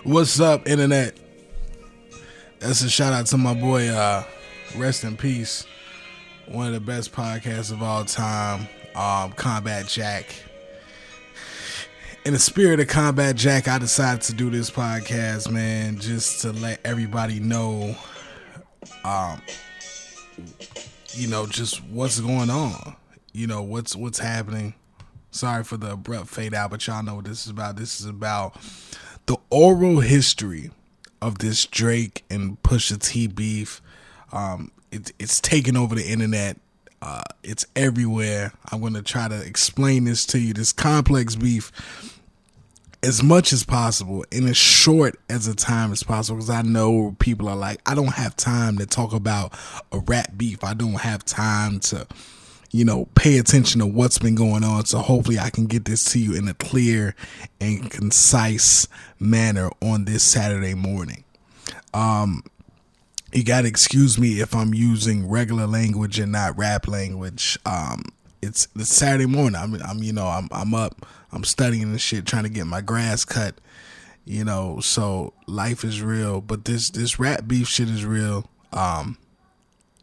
What's up, internet? That's a shout out to my boy, rest in peace, one of the best podcasts of all time, Combat Jack. In the spirit of Combat Jack, I decided to do this podcast, man, just to let everybody know, just what's going on. What's happening. Sorry for the abrupt fade out, but y'all know what this is about. This is about the oral history of this Drake and Pusha T beef. It's taken over the internet. It's everywhere. I'm going to try to explain this to you, this complex beef, as much as possible in as short as a time as possible, because I know people are like, I don't have time to talk about a rap beef. I don't have time to pay attention to what's been going on. So hopefully I can get this to you in a clear and concise manner on this Saturday morning. You gotta excuse me if I'm using regular language and not rap language. It's Saturday morning. I'm up. I'm studying and shit, trying to get my grass cut. So life is real, but this rap beef shit is real.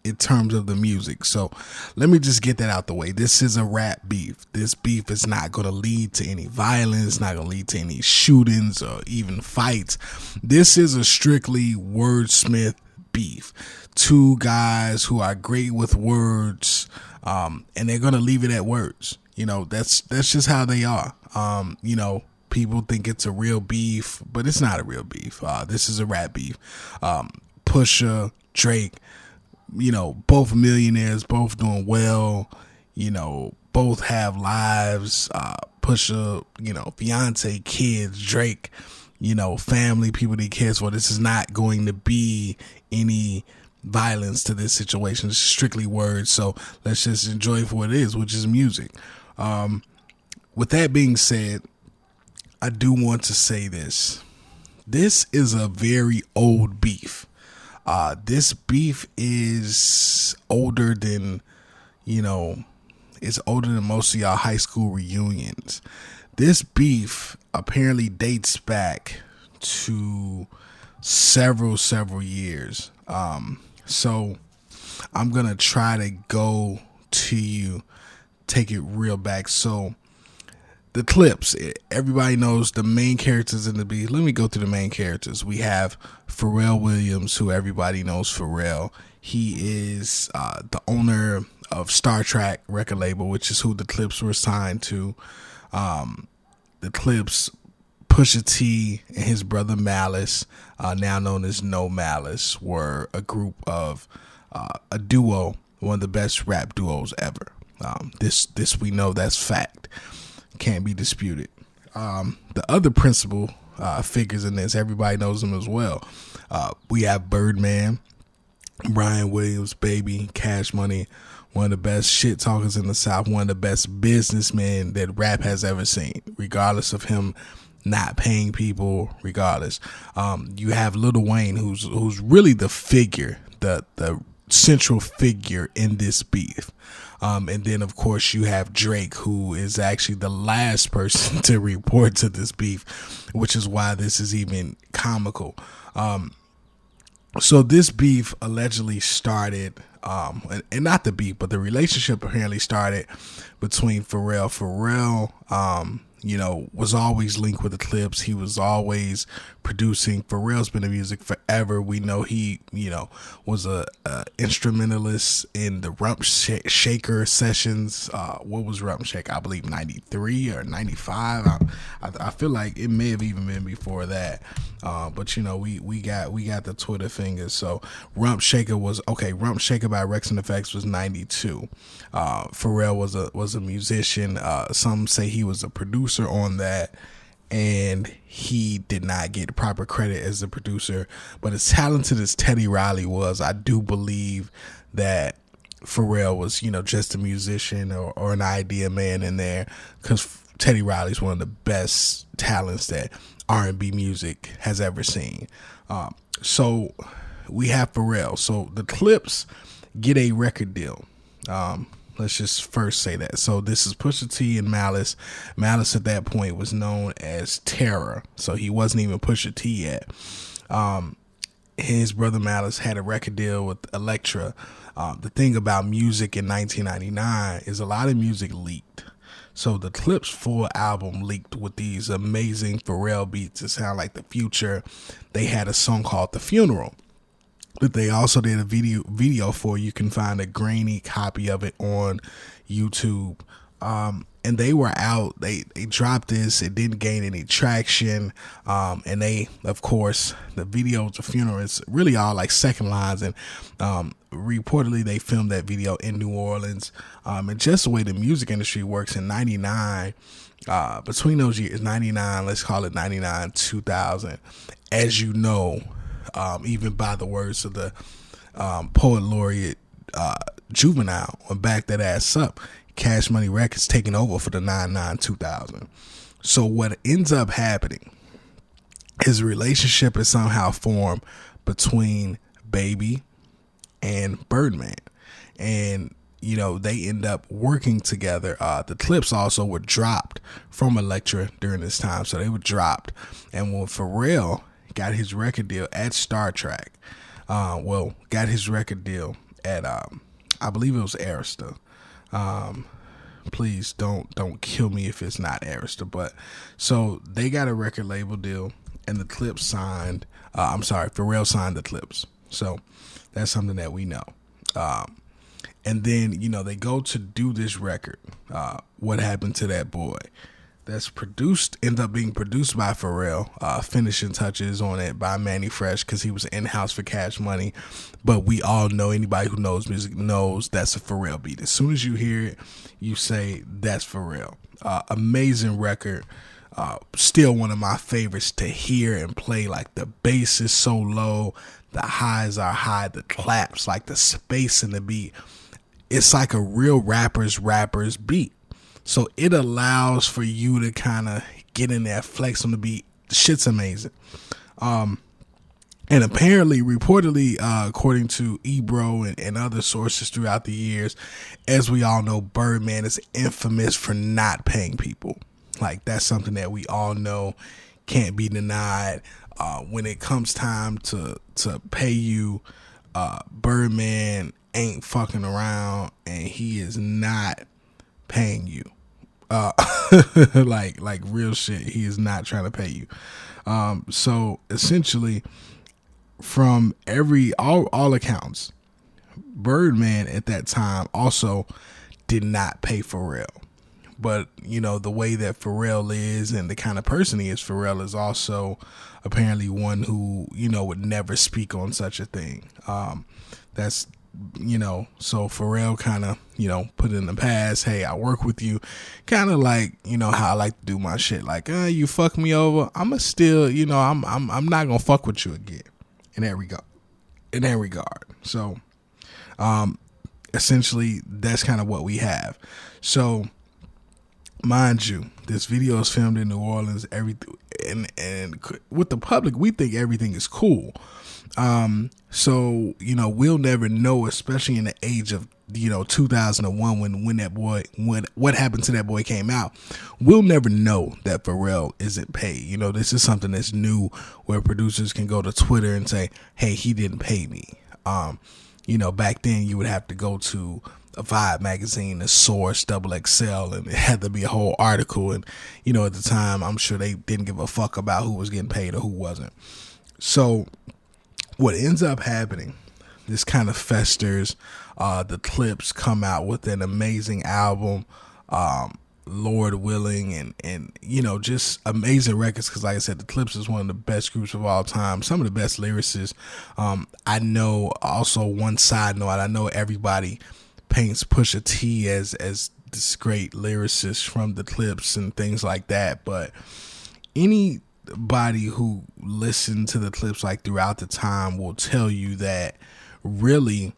In terms of the music. So let me just get that out the way. This is a rap beef. This beef is not going to lead to any violence, not going to lead to any shootings or even fights. This is a strictly wordsmith beef. Two guys who are great with words, and they're going to leave it at words. That's just how they are. People think it's a real beef, but it's not a real beef. This is a rap beef. Pusha, Drake, both millionaires, both doing well, both have lives, Pusha, fiance, kids, Drake, family, people that he cares for. This is not going to be any violence to this situation. It's strictly words. So let's just enjoy it for what it is, which is music. With that being said, I do want to say this. This is a very old beef. This beef is older than, it's older than most of y'all high school reunions. This beef apparently dates back to several years. So I'm going to try to go to you, take it real back. So the clips, everybody knows the main characters in the beef. Let me go through the main characters. We have Pharrell Williams, who everybody knows Pharrell. He is the owner of Star Trek record label, which is who the clips were signed to. The clips, Pusha T and his brother Malice, now known as No Malice, were a group of a duo, one of the best rap duos ever. This we know, that's fact. Can't be disputed. The other principal figures in this, everybody knows them as well. We have Birdman, Brian Williams, Baby, Cash Money, one of the best shit talkers in the South, one of the best businessmen that rap has ever seen, regardless of him not paying people, regardless. You have Lil Wayne, who's really the figure, the central figure in this beef. And then, of course, you have Drake, who is actually the last person to report to this beef, which is why this is even comical. So this beef allegedly started, and not the beef, but the relationship apparently started between Pharrell. Pharrell, was always linked with the clips. He was always producing. Pharrell's been in music forever. We know he, was a instrumentalist in the Rump Shaker sessions. What was Rump Shaker? I believe 93 or 95. I feel like it may have even been before that. But we got the Twitter fingers. So Rump Shaker Rump Shaker by Rex and Effects was 92. Pharrell was a musician. Some say he was a producer on that, and he did not get proper credit as the producer. But as talented as Teddy Riley was, I do believe that Pharrell was, just a musician or an idea man in there, because Teddy Riley's one of the best talents that R&B music has ever seen. So we have Pharrell. So the clips get a record deal. Let's just first say that. So this is Pusha T and Malice. Malice at that point was known as Terror, so he wasn't even Pusha T yet. His brother Malice had a record deal with Elektra. The thing about music in 1999 is a lot of music leaked. So the Clips full album leaked with these amazing Pharrell beats. It sounded like the future. They had a song called The Funeral that they also did a video for. You can find a grainy copy of it on YouTube. And they were out. They dropped this. It didn't gain any traction. And they, of course, the video to Funeral is really all like second lines. And reportedly, they filmed that video in New Orleans. And just the way the music industry works in 99, between those years, 99, let's call it 99, 2000, as you know, even by the words of the poet laureate Juvenile, on Back That Ass Up, Cash Money Records taking over for the 99-2000. So what ends up happening is a relationship is somehow formed between Baby and Birdman. And, you know, they end up working together. The Clips also were dropped from Elektra during this time. So they were dropped. And when Pharrell got his record deal at Star Trek, got his record deal at, I believe it was Arista. Please don't kill me if it's not Arista. But so they got a record label deal, and the Clips signed. Pharrell signed the Clips. So that's something that we know. And then, you know, they go to do this record. What Happened to That Boy? That's ended up being produced by Pharrell. Finishing touches on it by Manny Fresh, because he was in-house for Cash Money. But we all know, anybody who knows music knows that's a Pharrell beat. As soon as you hear it, you say that's Pharrell. Amazing record. Still one of my favorites to hear and play. Like, the bass is so low, the highs are high, the claps, like the space in the beat. It's like a real rapper's beat. So it allows for you to kind of get in there, flex on the beat. The shit's amazing. And apparently, reportedly, according to Ebro and other sources throughout the years, as we all know, Birdman is infamous for not paying people. Like, that's something that we all know can't be denied. When it comes time to pay you, Birdman ain't fucking around, and he is not paying you. Like real shit. He is not trying to pay you. So essentially, from all accounts, Birdman at that time also did not pay Pharrell. But, you know, the way that Pharrell is and the kind of person he is, Pharrell is also apparently one who, you know, would never speak on such a thing. That's, you know, so Pharrell kind of, you know, put it in the past, hey, I work with you, kind of like, you know, how I like to do my shit. Like, you fuck me over, I'ma still, you know, I'm not gonna fuck with you again. In that regard. So, essentially, that's kind of what we have. So, mind you, this video is filmed in New Orleans. Everything, and with the public, we think everything is cool. So, you know, we'll never know, especially in the age of, you know, 2001, when What Happened to That Boy came out. We'll never know that Pharrell isn't paid. You know, this is something that's new, where producers can go to Twitter and say, hey, he didn't pay me. You know, back then you would have to go to a Vibe magazine, a Source, XXL, and it had to be a whole article. And, you know, at the time, I'm sure they didn't give a fuck about who was getting paid or who wasn't. So what ends up happening, this kind of festers. The Clips come out with an amazing album, Lord willing, and you know, just amazing records. Because like I said, the Clips is one of the best groups of all time, some of the best lyricists. I know, also, one side note, I know everybody paints Pusha T as this great lyricist from the Clips and things like that, but anybody who listened to the Clips like throughout the time will tell you that really,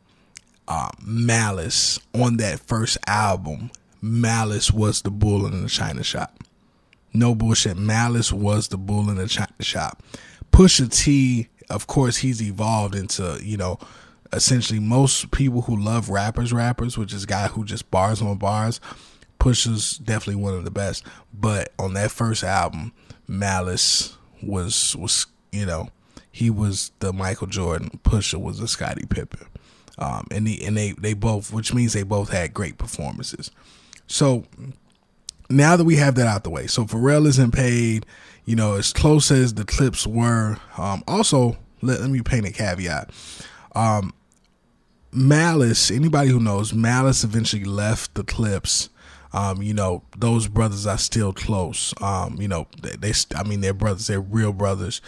Malice, on that first album, Malice was the bull in the china shop. No bullshit. Malice was the bull in the china shop. Pusha T, of course, he's evolved into, you know, essentially most people who love rappers, which is a guy who just bars on bars, Pusha's definitely one of the best. But on that first album, Malice was he was the Michael Jordan. Pusha was the Scottie Pippen. And they both, which means they both had great performances. So now that we have that out the way, so Pharrell isn't paid, as close as the Clips were. Also, let me paint a caveat. Malice, anybody who knows, Malice eventually left the Clips. Those brothers are still close. They're brothers, they're real brothers.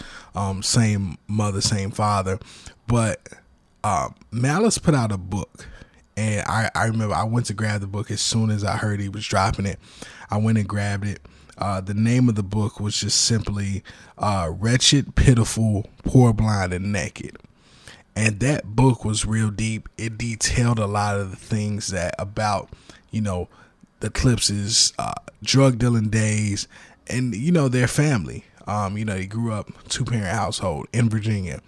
Same mother, same father. But Malice put out a book. And I remember I went to grab the book as soon as I heard he was dropping it. I went and grabbed it. The name of the book was just simply Wretched, Pitiful, Poor, Blind, and Naked. And that book was real deep. It detailed a lot of the things that about, the Clips' drug dealing days and, their family. They grew up 2-parent household in Virginia.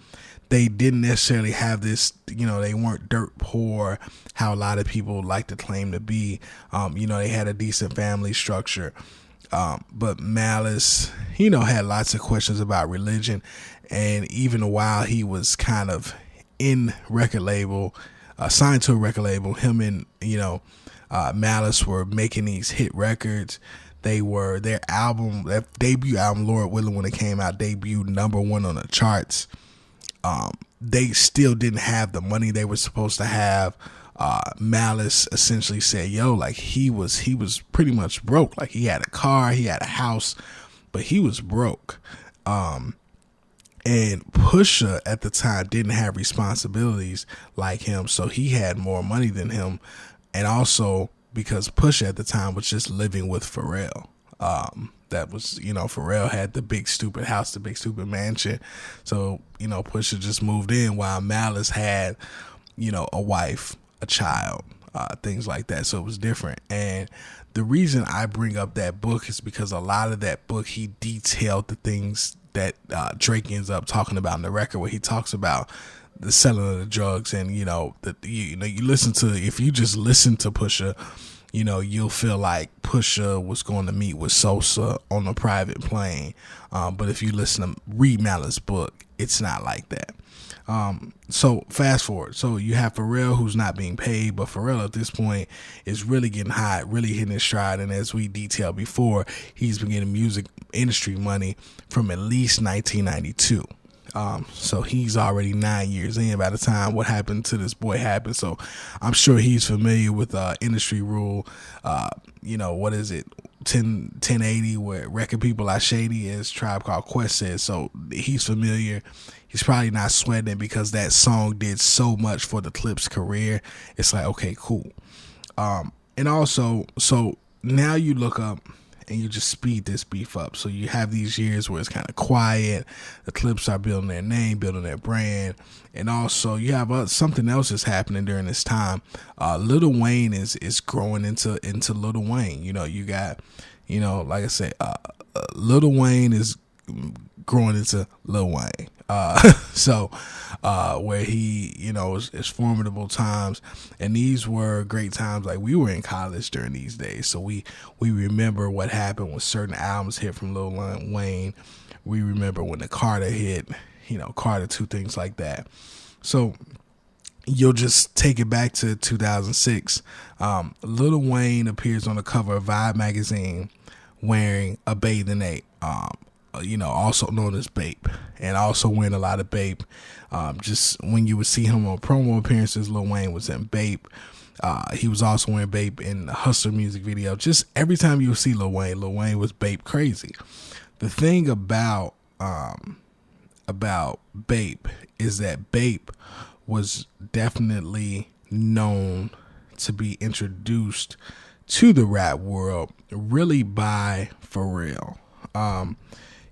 They didn't necessarily have this, they weren't dirt poor, how a lot of people like to claim to be. They had a decent family structure. But Malice, had lots of questions about religion. And even while he was kind of in record label, signed to a record label, him and, Malice were making these hit records. Their debut album, Lord Willing, when it came out, debuted #1 on the charts. They still didn't have the money they were supposed to have. Malice essentially said, he was pretty much broke. Like, he had a car, he had a house, but he was broke. And Pusha at the time didn't have responsibilities like him, so he had more money than him. And also because Pusha at the time was just living with Pharrell. That was, Pharrell had the big stupid house, the big stupid mansion. So, Pusha just moved in while Malice had, a wife, a child, things like that. So it was different. And the reason I bring up that book is because a lot of that book, he detailed the things that Drake ends up talking about in the record, where he talks about the selling of the drugs. And, if you just listen to Pusha, you'll feel like Pusha was going to meet with Sosa on a private plane. But if you read Malice's book, it's not like that. So fast forward. So you have Pharrell, who's not being paid, but Pharrell at this point is really getting hot, really hitting his stride. And as we detailed before, he's been getting music industry money from at least 1992. So he's already 9 years in by the time what happened to this boy happened. So I'm sure he's familiar with industry rule. What is it? 1080, where record people are shady, as Tribe Called Quest says. So he's familiar. He's probably not sweating it because that song did so much for the Clips' career. It's like, okay, cool. And also, so now you look up and you just speed this beef up. So you have these years where it's kind of quiet. The Clips are building their name, building their brand. And also you have something else is happening during this time. Lil Wayne is growing into Lil Wayne. You got, like I said, Lil Wayne is growing into Lil Wayne. Where he, is formidable times, and these were great times. Like, we were in college during these days, so we remember what happened when certain albums hit from Lil Wayne. We remember when the Carter hit, Carter 2, things like that. So you'll just take it back to 2006. Lil Wayne appears on the cover of Vibe magazine wearing a bathing ape. Also known as Bape, and also wearing a lot of Bape. Just when you would see him on promo appearances, Lil Wayne was in Bape. He was also wearing Bape in the Hustler music video. Just every time you would see Lil Wayne was Bape crazy. The thing about Bape is that Bape was definitely known to be introduced to the rap world really by Pharrell.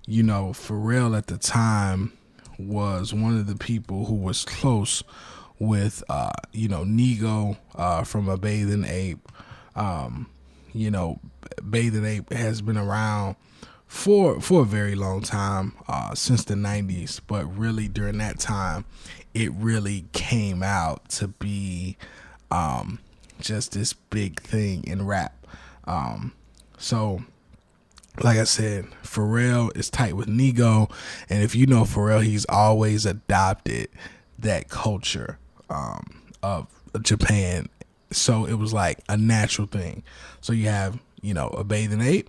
Pharrell at the time was one of the people who was close with, Nego from A Bathing Ape. Bathing Ape has been around for a very long time, since the 90s, but really during that time it really came out to be just this big thing in rap. So like I said, Pharrell is tight with Nigo, and if you know Pharrell, he's always adopted that culture of Japan. So it was like a natural thing. So you have, a bathing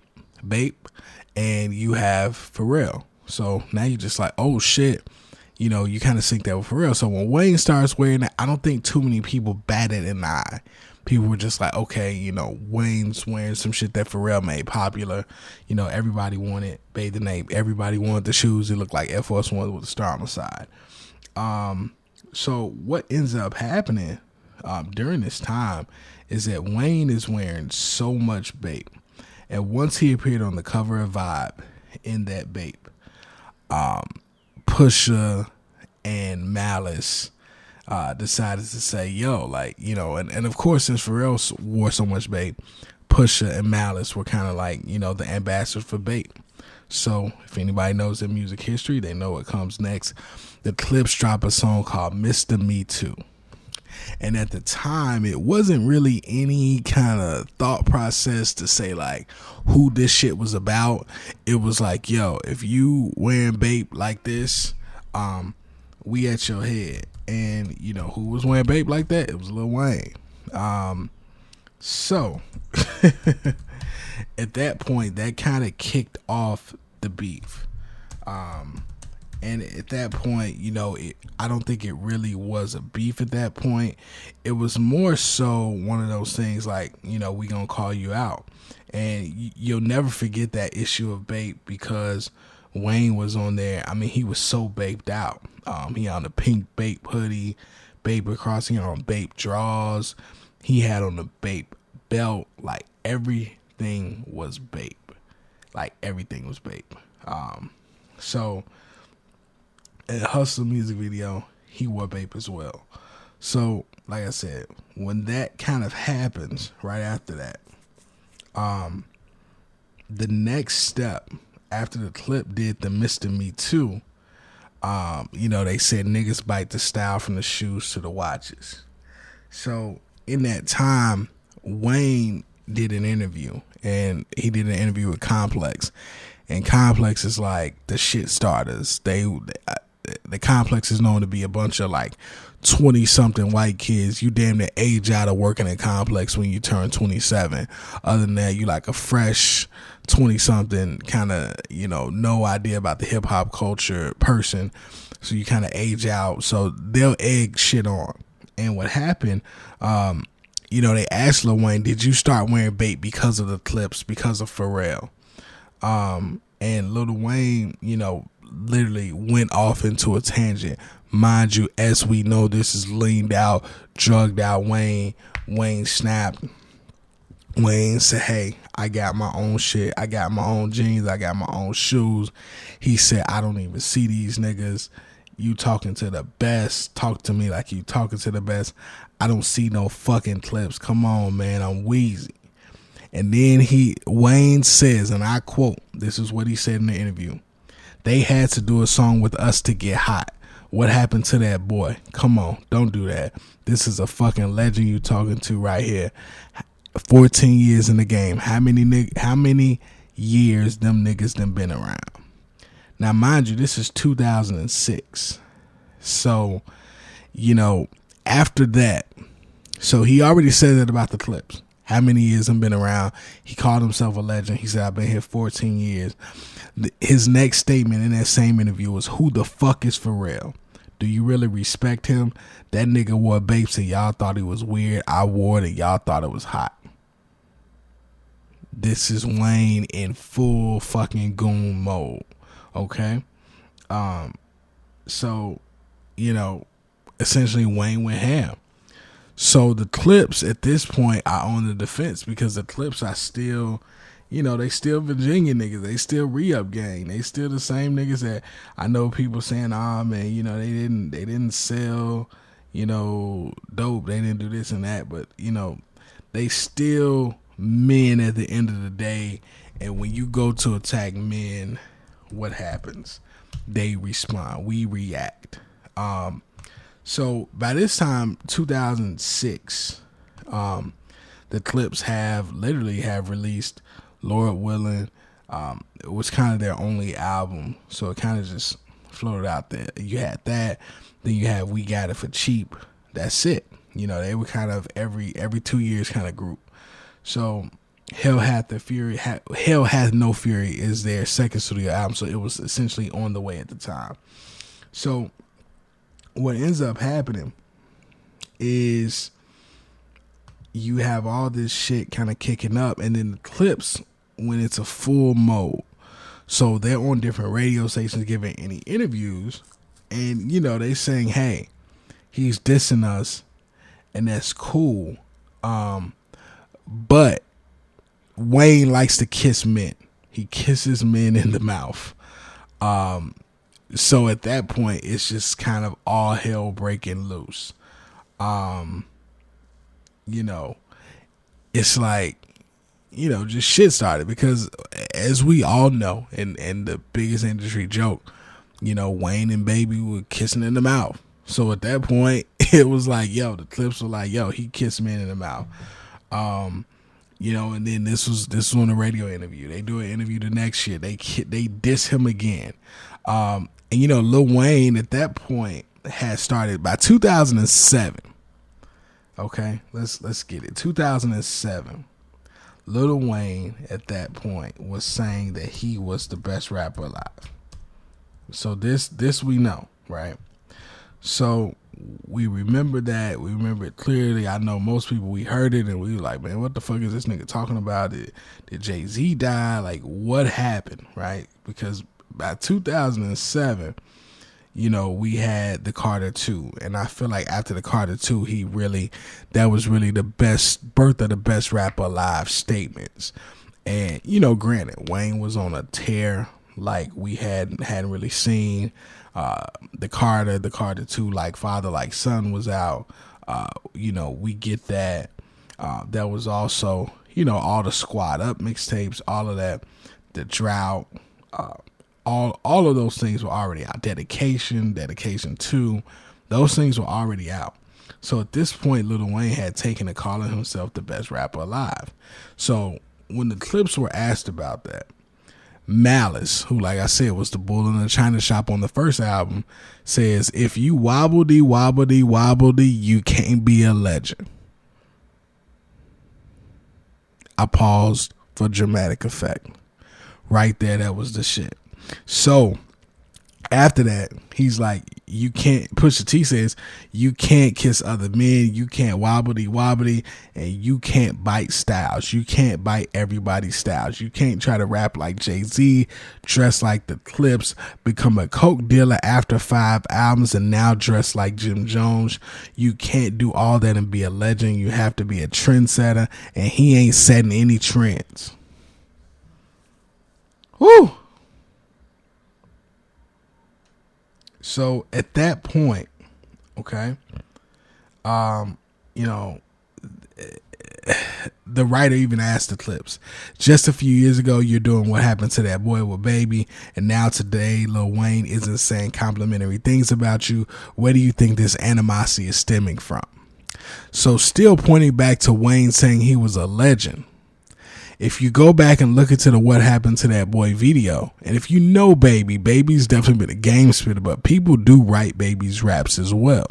Bape, and you have Pharrell. So now you're just like, oh shit, you kind of sync that with Pharrell. So when Wayne starts wearing that, I don't think too many people batted an eye. People were just like, okay, Wayne's wearing some shit that Pharrell made popular. Everybody wanted bathing ape. Everybody wanted the shoes that looked like Air Force Ones with a star on the side. So what ends up happening during this time is that Wayne is wearing so much Bape. And once he appeared on the cover of Vibe in that Bape, Pusha and Malice decided to say, yo, like, and of course, since Pharrell wore so much Bape, Pusha and Malice were kind of like, the ambassadors for Bape. So if anybody knows their music history, they know what comes next. The Clips drop a song called Mr. Me Too. And at the time, it wasn't really any kind of thought process to say like who this shit was about. It was like, yo, if you wearing Bape like this, we at your head. And who was wearing Bape like that? It was Lil Wayne. So at that point, that kind of kicked off the beef. And at that point, I don't think it really was a beef at that point. It was more so one of those things like, we gonna call you out. And you'll never forget that issue of Bape because Wayne was on there. I mean, he was so Baped out. He had on the pink Bape hoodie, Bape across, he had on Bape drawers. He had on the Bape belt. Like, everything was Bape. Like, everything was Bape. So in the Hustle music video, he wore Bape as well. So, like I said, when that kind of happens, right after that, the next step after the Clip did the Mr. Me Too, they said niggas bite the style from the shoes to the watches. So in that time, Wayne did an interview, and he did an interview with Complex, and Complex is like the shit starters. The Complex is known to be a bunch of like 20-something white kids. You damn near age out of working at Complex when you turn 27. Other than that, you like a fresh 20-something kind of, no idea about the hip-hop culture person. So you kind of age out. So they'll egg shit on. And what happened, they asked Lil Wayne, did you start wearing Bape because of the Clips, because of Pharrell? And Lil Wayne, literally went off into a tangent. Mind you, as we know, this is leaned out, drugged out Wayne. Wayne snapped. Wayne said, hey, I got my own shit. I got my own jeans. I got my own shoes. He said, I don't even see these niggas. You talking to the best. Talk to me like you talking to the best. I don't see no fucking Clips. Come on, man. I'm wheezy. And then Wayne says, and I quote, this is what he said in the interview. They had to do a song with us to get hot. What happened to that boy? Come on, don't do that. This is a fucking legend you talking to right here. 14 years in the game. How many years them niggas done been around? Now, mind you, this is 2006. So, after that, so he already said that about the Clips. How many years I've been around? He called himself a legend. He said, I've been here 14 years. His next statement in that same interview was, who the fuck is Pharrell? Do you really respect him? That nigga wore Bapes and y'all thought it was weird. I wore it and y'all thought it was hot. This is Wayne in full fucking goon mode. Okay? So, essentially Wayne went ham. So the Clips at this point are on the defense because the Clips are still, they still Virginia niggas. They still re-up gang. They still the same niggas that I know people saying, man, they didn't sell, dope. They didn't do this and that. But, they still men at the end of the day. And when you go to attack men, what happens? They respond. We react. So by this time, 2006, the Clips have released Lord Willing. It was kind of their only album, so it kind of just floated out there. You had that, then you had We Got It for Cheap. That's it. You know, they were kind of every 2 years kind of group. So Hell Hath No Fury is their second studio album, so it was essentially on the way at the time. So what ends up happening is you have all this shit kind of kicking up, and then the Clips when it's a full mode. So they're on different radio stations giving any interviews, and you know they saying, "Hey, he's dissing us, and that's cool." But Wayne likes to kiss men. He kisses men in the mouth. So at that point, it's just kind of all hell breaking loose. You know, it's like, you know, just shit started because as we all know, and the biggest industry joke, you know, Wayne and Baby were kissing in the mouth. So at that point, it was like, yo, the Clips were like, yo, he kissed men in the mouth. You know, and then this was on a radio interview. They do an interview the next year. They diss him again. And you know, Lil Wayne at that point had started by 2007. Okay, let's get it. 2007. Lil Wayne at that point was saying that he was the best rapper alive. So this we know, right? So we remember that. We remember it clearly. I know most people, we heard it and we were like, man, what the fuck is this nigga talking about? Did Jay-Z die? Like, what happened, right? Because by 2007, you know, we had the Carter 2. And I feel like after the Carter 2, that was really the best birth of the best rapper alive statements. And, you know, granted, Wayne was on a tear like we hadn't really seen. The Carter 2, like Father Like Son was out. You know, we get that. There was also, you know, all the Squad Up mixtapes, all of that, the Drought, all of those things were already out. Dedication 2, those things were already out. So at this point, Lil Wayne had taken to calling himself the best rapper alive. So when the Clips were asked about that, Malice, who, like I said, was the bull in the china shop on the first album, says, if you wobbledy, you can't be a legend. I paused for dramatic effect. Right there, that was the shit. So after that, he's like, you can't, Pusha T says, you can't kiss other men, you can't wobbledy, and you can't bite styles. You can't bite everybody's styles. You can't try to rap like Jay-Z, dress like the Clips, become a coke dealer after 5 albums, and now dress like Jim Jones. You can't do all that and be a legend. You have to be a trendsetter, and he ain't setting any trends. Woo! So at that point, okay, you know, the writer even asked the Clips, just a few years ago, you're doing What Happened to That Boy with Baby, and now today, Lil Wayne isn't saying complimentary things about you. Where do you think this animosity is stemming from? So still pointing back to Wayne saying he was a legend. If you go back and look into the What Happened to That Boy video, and if you know Baby's definitely been a game spitter, but people do write Baby's raps as well.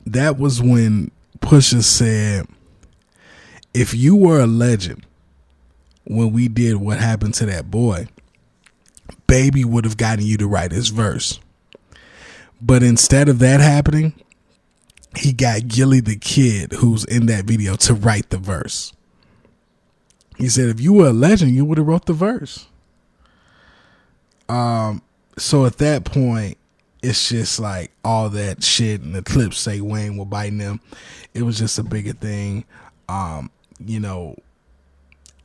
That was when Pusha said, if you were a legend when we did What Happened to That Boy, Baby would have gotten you to write his verse. But instead of that happening, he got Gilly the Kid, who's in that video, to write the verse. He said, if you were a legend, you would have wrote the verse. So at that point, it's just like all that shit, and the Clips say Wayne were biting them. It was just a bigger thing. You know,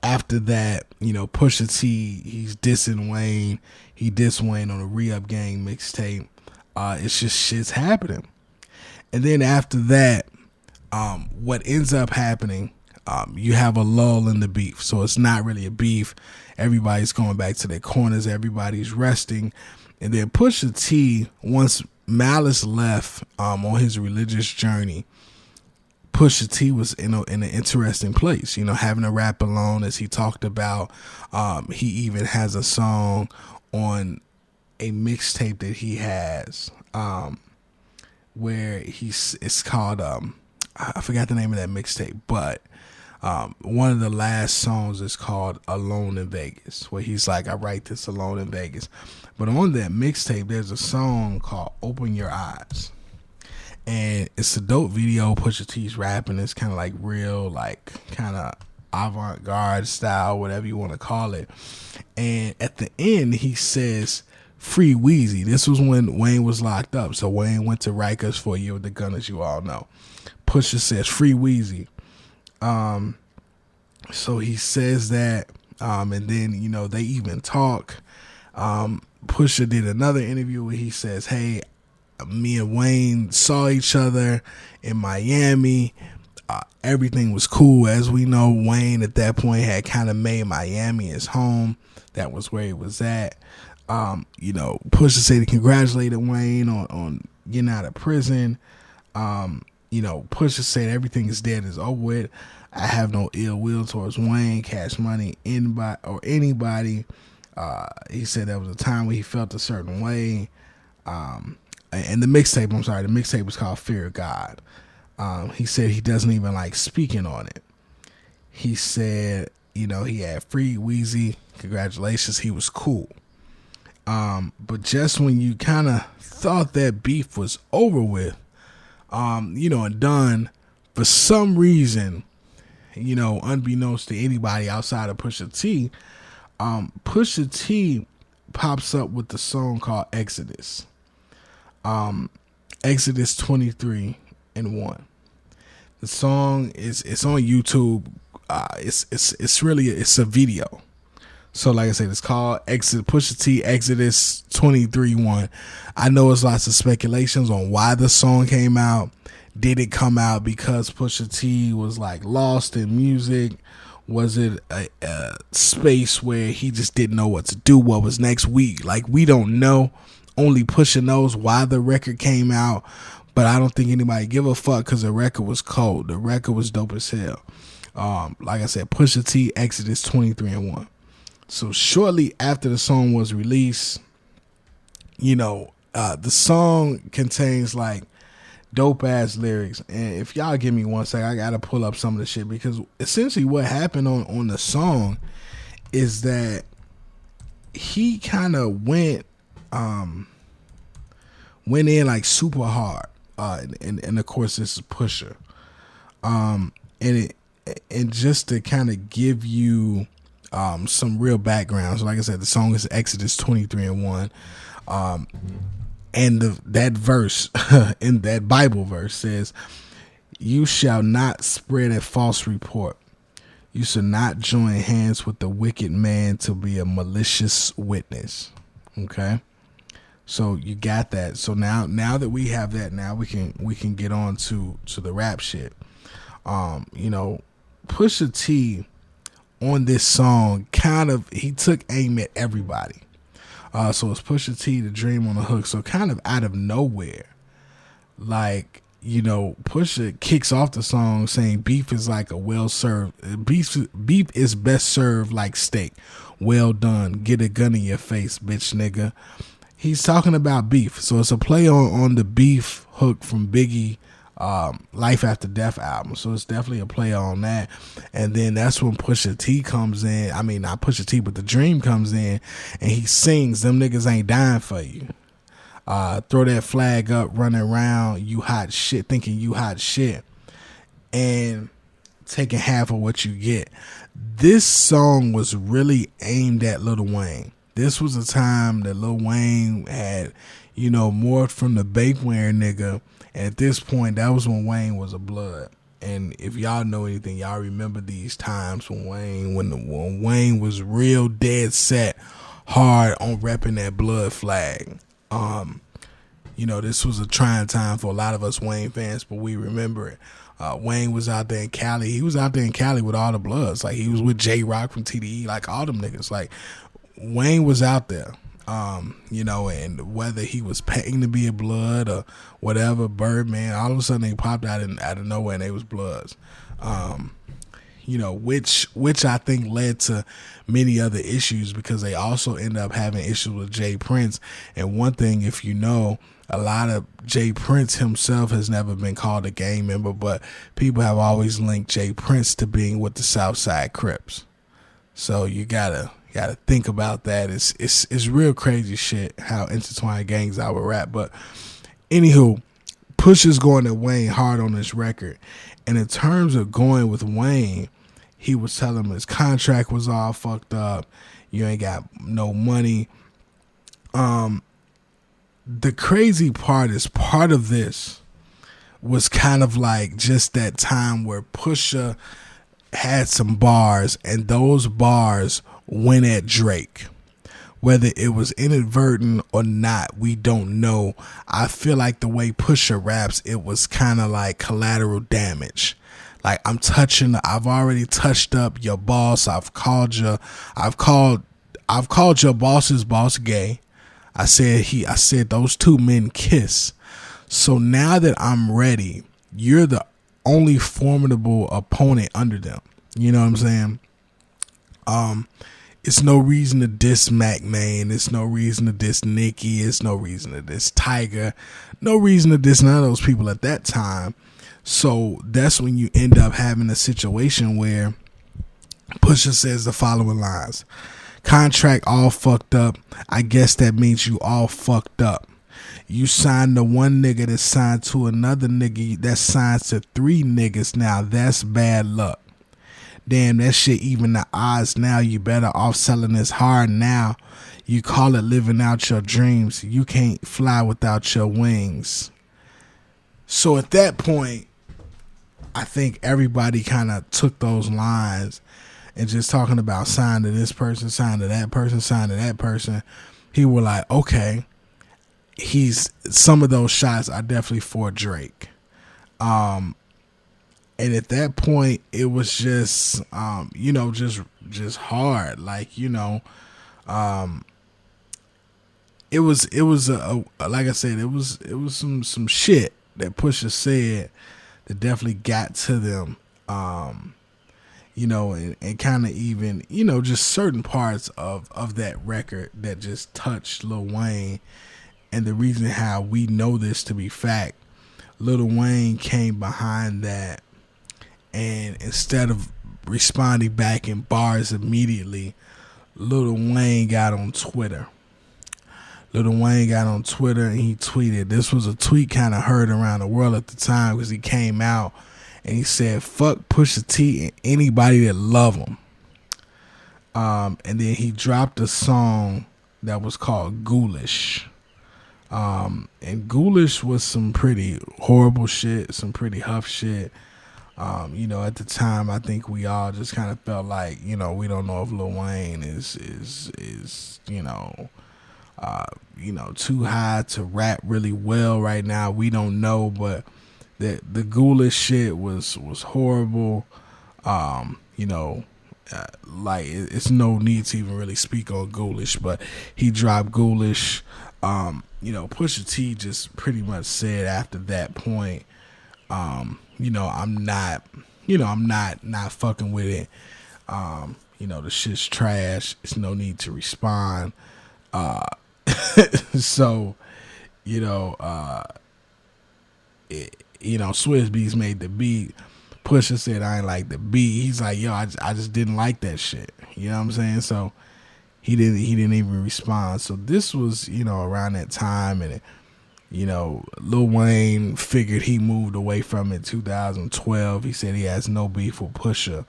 after that, you know, Pusha T, he's dissing Wayne. He dissed Wayne on a Re-Up Gang mixtape. It's just shit's happening. And then after that, what ends up happening, you have a lull in the beef. So it's not really a beef. Everybody's going back to their corners. Everybody's resting. And then Pusha T, once Malice left on his religious journey, Pusha T was in an interesting place, having a rap alone, as he talked about. He even has a song on a mixtape that he has where it's called, I forgot the name of that mixtape, but one of the last songs is called Alone in Vegas, where he's like, I write this alone in Vegas. But on that mixtape, there's a song called Open Your Eyes. And it's a dope video. Pusha T's rapping. It's kind of like real, like kind of avant-garde style, whatever you want to call it. And at the end, he says, free Weezy. This was when Wayne was locked up. So Wayne went to Rikers for a year with the gun, as you all know. Pusha says, free Weezy. So he says that, and then, they even talk. Pusha did another interview where he says, hey, me and Wayne saw each other in Miami. Everything was cool. As we know, Wayne at that point had kind of made Miami his home. That was where he was at. Pusha said he congratulated Wayne on getting out of prison. Pusha said everything is dead, is over with. I have no ill will towards Wayne, Cash Money, anybody. He said there was a time when he felt a certain way. And the mixtape was called Fear of God. He said he doesn't even like speaking on it. He said, he had free Weezy. Congratulations, he was cool. But just when you kind of thought that beef was over with, and done, for some reason, unbeknownst to anybody outside of Pusha T, Pusha T pops up with the song called Exodus. Exodus 23:1. The song it's on YouTube. It's a video. So like I said, it's called Exodus, Pusha T Exodus 23:1. I know it's lots of speculations on why the song came out. Did it come out because Pusha T was like lost in music? Was it a space where he just didn't know what to do? What was next week? Like, we don't know. Only Pusha knows why the record came out. But I don't think anybody give a fuck because the record was cold. The record was dope as hell. Like I said, Pusha T Exodus 23:1. So shortly after the song was released, the song contains like dope ass lyrics. And if y'all give me 1 second, I gotta pull up some of the shit, because essentially what happened on the song is that he kind of went in like super hard. And of course this is Pusha. And just to kind of give you some real background. So like I said, the song is Exodus 23:1. And that verse in that Bible verse says, you shall not spread a false report. You shall not join hands with the wicked man to be a malicious witness. Okay. So you got that. So now that we have that, now we can get on to the rap shit. Pusha T on this song he took aim at everybody. So it's Pusha T, The Dream on the hook. So kind of out of nowhere, like, Pusha kicks off the song saying beef is like a well-served, beef is best served like steak. Well done. Get a gun in your face, bitch nigga. He's talking about beef. So it's a play on the beef hook from Biggie, Life After Death album. So it's definitely a play on that. And then that's when Pusha T comes in. I mean, not Pusha T, but The Dream comes in and he sings, them niggas ain't dying for you. Throw that flag up, running around, you hot shit, thinking you hot shit, and taking half of what you get. This song was really aimed at Lil Wayne. This was a time that Lil Wayne had, morphed from the bake-wearing nigga. And at this point, that was when Wayne was a blood. And if y'all know anything, y'all remember these times when Wayne was real dead set hard on repping that blood flag. This was a trying time for a lot of us Wayne fans, but we remember it. Wayne was out there in Cali. He was out there in Cali with all the Bloods. Like he was with J Rock from TDE, like all them niggas. Like Wayne was out there. And whether he was paying to be a Blood or whatever, Birdman, all of a sudden they popped out of nowhere and they was Bloods. Which I think led to many other issues because they also end up having issues with Jay Prince. And one thing, if you know, a lot of Jay Prince himself has never been called a gang member, but people have always linked Jay Prince to being with the Southside Crips. So you gotta think about that. It's real crazy shit how intertwined gangs are with rap. But anywho, Pusha's going at Wayne hard on this record. And in terms of going with Wayne, he was telling him his contract was all fucked up. You ain't got no money. The crazy part is part of this was kind of like just that time where Pusha had some bars and those bars went at Drake. Whether it was inadvertent or not, we don't know. I feel like the way Pusha raps, it was kind of like collateral damage. Like I've already touched up your boss. I've called your boss's boss gay. I said those two men kiss. So now that I'm ready, you're the only formidable opponent under them. You know what I'm saying? It's no reason to diss Mac Man. It's no reason to diss Nicki. It's no reason to diss Tiger. No reason to diss none of those people at that time. So that's when you end up having a situation where Pusha says the following lines. Contract all fucked up. I guess that means you all fucked up. You signed to one nigga that signed to another nigga that signs to three niggas. Now that's bad luck. Damn, that shit even the odds now. You better off selling this hard now. You call it living out your dreams. You can't fly without your wings. So at that point, I think everybody kind of took those lines and just talking about sign to this person, sign to that person, sign to that person. He was like, okay, some of those shots are definitely for Drake. And at that point, it was just, just hard. Like, it was like I said, it was some shit that Pusha said that definitely got to them. And kind of even, just certain parts of that record that just touched Lil Wayne. And the reason how we know this to be fact, Lil Wayne came behind that. And instead of responding back in bars immediately, Lil Wayne got on Twitter. Lil Wayne got on Twitter and he tweeted. This was a tweet kind of heard around the world at the time because he came out and he said, fuck Pusha T and anybody that love him. And then he dropped a song that was called Ghoulish. And Ghoulish was some pretty horrible shit, some pretty huff shit. At the time, I think we all just kind of felt like, we don't know if Lil Wayne is too high to rap really well right now. We don't know, but the Ghoulish shit was horrible. It's no need to even really speak on Ghoulish, but he dropped Ghoulish. Pusha T just pretty much said after that point, I'm not fucking with it. The shit's trash. It's no need to respond. So, Swizz Beatz made the beat. Pusha said, I ain't like the beat. He's like, yo, I just didn't like that shit. You know what I'm saying? So he didn't even respond. So this was, around that time, and Lil Wayne figured he moved away from it in 2012. He said he has no beef with Pusha.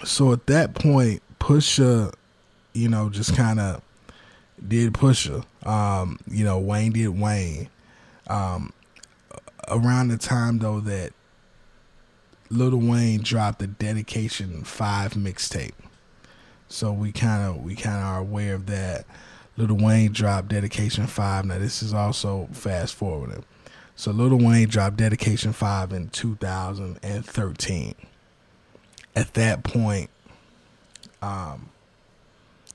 So at that point, Pusha, just kind of did Pusha. Wayne did Wayne. Around the time though that Lil Wayne dropped the Dedication 5 mixtape. So we kind of are aware of that. Lil Wayne dropped Dedication 5. Now this is also fast forwarding. So Lil Wayne dropped Dedication 5 in 2013. At that point,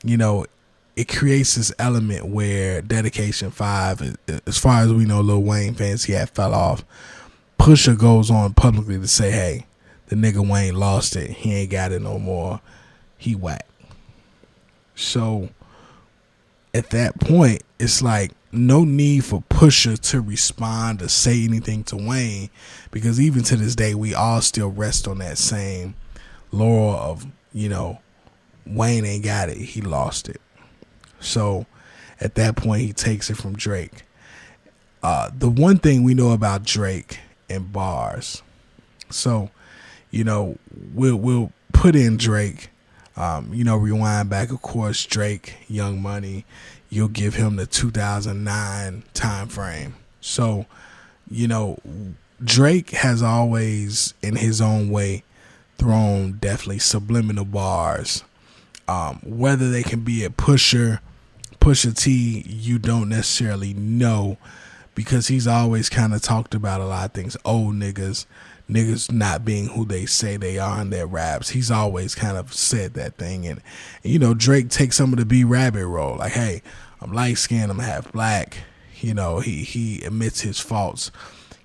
you know, it creates this element where Dedication 5, as far as we know, Lil Wayne fans, he had fell off. Pusha goes on publicly to say, hey, the nigga Wayne lost it. He ain't got it no more. He whack. So at that point, it's like no need for Pusha to respond or say anything to Wayne, because even to this day, we all still rest on that same laurel of, you know, Wayne ain't got it. He lost it. So at that point, he takes it from Drake. The one thing we know about Drake and bars, so, you know, we'll put in Drake, you know, rewind back, of course, Drake, Young Money, you'll give him the 2009 time frame. So, you know, Drake has always, in his own way, thrown definitely subliminal bars. Whether they can be a Pusha T, you don't necessarily know, because he's always kind of talked about a lot of things. Old niggas not being who they say they are in their raps. He's always kind of said that thing. And you know, Drake takes some of the B rabbit role. Like, hey, I'm light skinned, I'm half black. You know, he admits his faults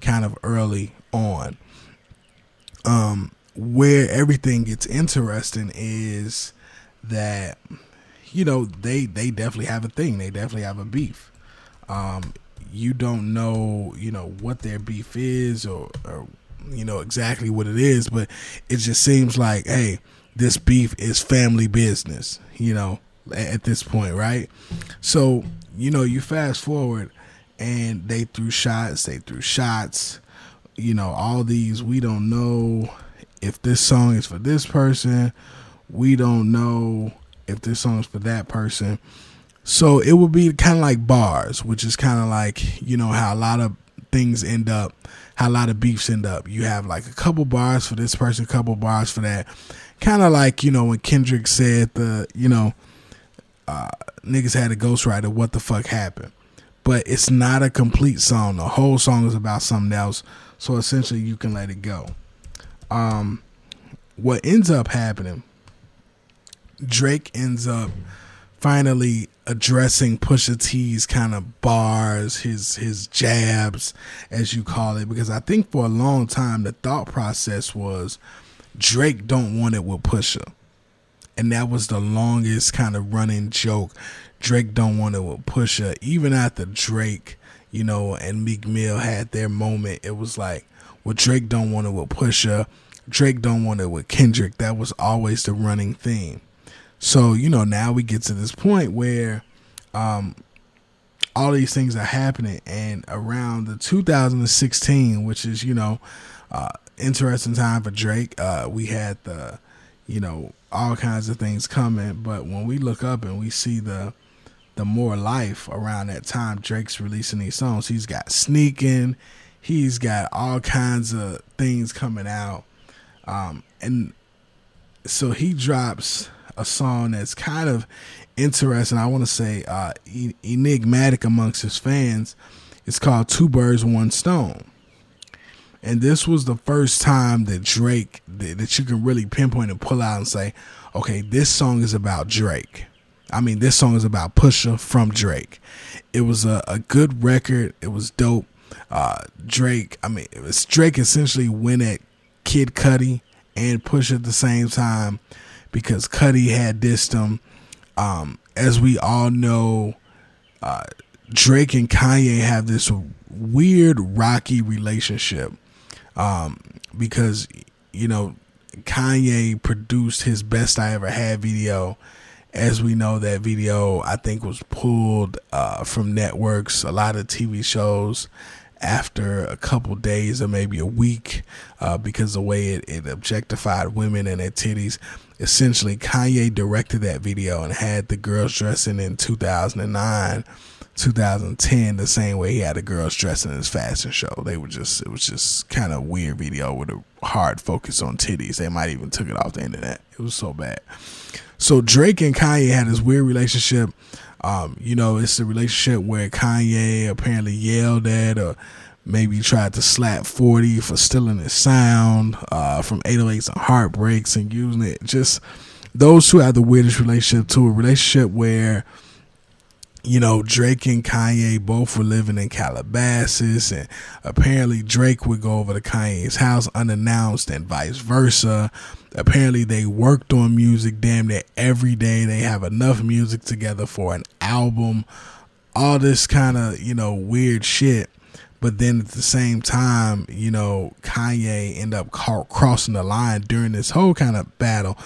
kind of early on. Where everything gets interesting is that, you know, they definitely have a thing. They definitely have a beef. You don't know, you know, what their beef is or you know, exactly what it is, but it just seems like, hey, this beef is family business, you know, at this point, right? So, you know, you fast forward and they threw shots, you know, all these, we don't know if this song is for this person. We don't know if this song is for that person. So it would be kind of like bars, which is kind of like, you know, how a lot of things end up, how a lot of beefs end up. You have like a couple bars for this person, a couple bars for that. Kind of like, you know, when Kendrick said niggas had a ghostwriter, what the fuck happened? But it's not a complete song. The whole song is about something else. So essentially you can let it go. What ends up happening, Drake ends up finally addressing Pusha T's kind of bars, his jabs, as you call it, because I think for a long time the thought process was Drake don't want it with Pusha, and that was the longest kind of running joke. Drake don't want it with Pusha. Even after Drake, you know, and Meek Mill had their moment, it was like, well, Drake don't want it with Pusha, Drake don't want it with Kendrick. That was always the running theme. So, you know, now we get to this point where all these things are happening, and around the 2016, which is, you know, interesting time for Drake, we had the, you know, all kinds of things coming. But when we look up and we see the more life around that time, Drake's releasing these songs. He's got Sneaking, he's got all kinds of things coming out, and so he drops a song that's kind of interesting, I want to say enigmatic amongst his fans. It's called Two Birds, One Stone. And this was the first time that Drake, that you can really pinpoint and pull out and say, okay, this song is about Drake. I mean, this song is about Pusha from Drake. It was a good record. It was dope. Drake essentially went at Kid Cudi and Pusha at the same time, because Cudi had dissed him. As we all know, Drake and Kanye have this weird rocky relationship, because, you know, Kanye produced his Best I Ever Had video. As we know, that video, I think, was pulled from networks, a lot of TV shows, after a couple days or maybe a week, because the way it objectified women and their titties. Essentially, Kanye directed that video and had the girls dressing in 2009, 2010, the same way he had the girls dressing in his fashion show. It was just kind of a weird video with a hard focus on titties. They might even took it off the internet. It was so bad. So Drake and Kanye had this weird relationship. You know, it's a relationship where Kanye apparently yelled at or maybe tried to slap 40 for stealing his sound from 808s and Heartbreaks and using it. Just those two have the weirdest relationship to a relationship where, you know, Drake and Kanye both were living in Calabasas, and apparently Drake would go over to Kanye's house unannounced and vice versa. Apparently they worked on music damn near every day. They have enough music together for an album. All this kind of, you know, weird shit. But then at the same time, you know, Kanye ended up crossing the line during this whole kind of battle.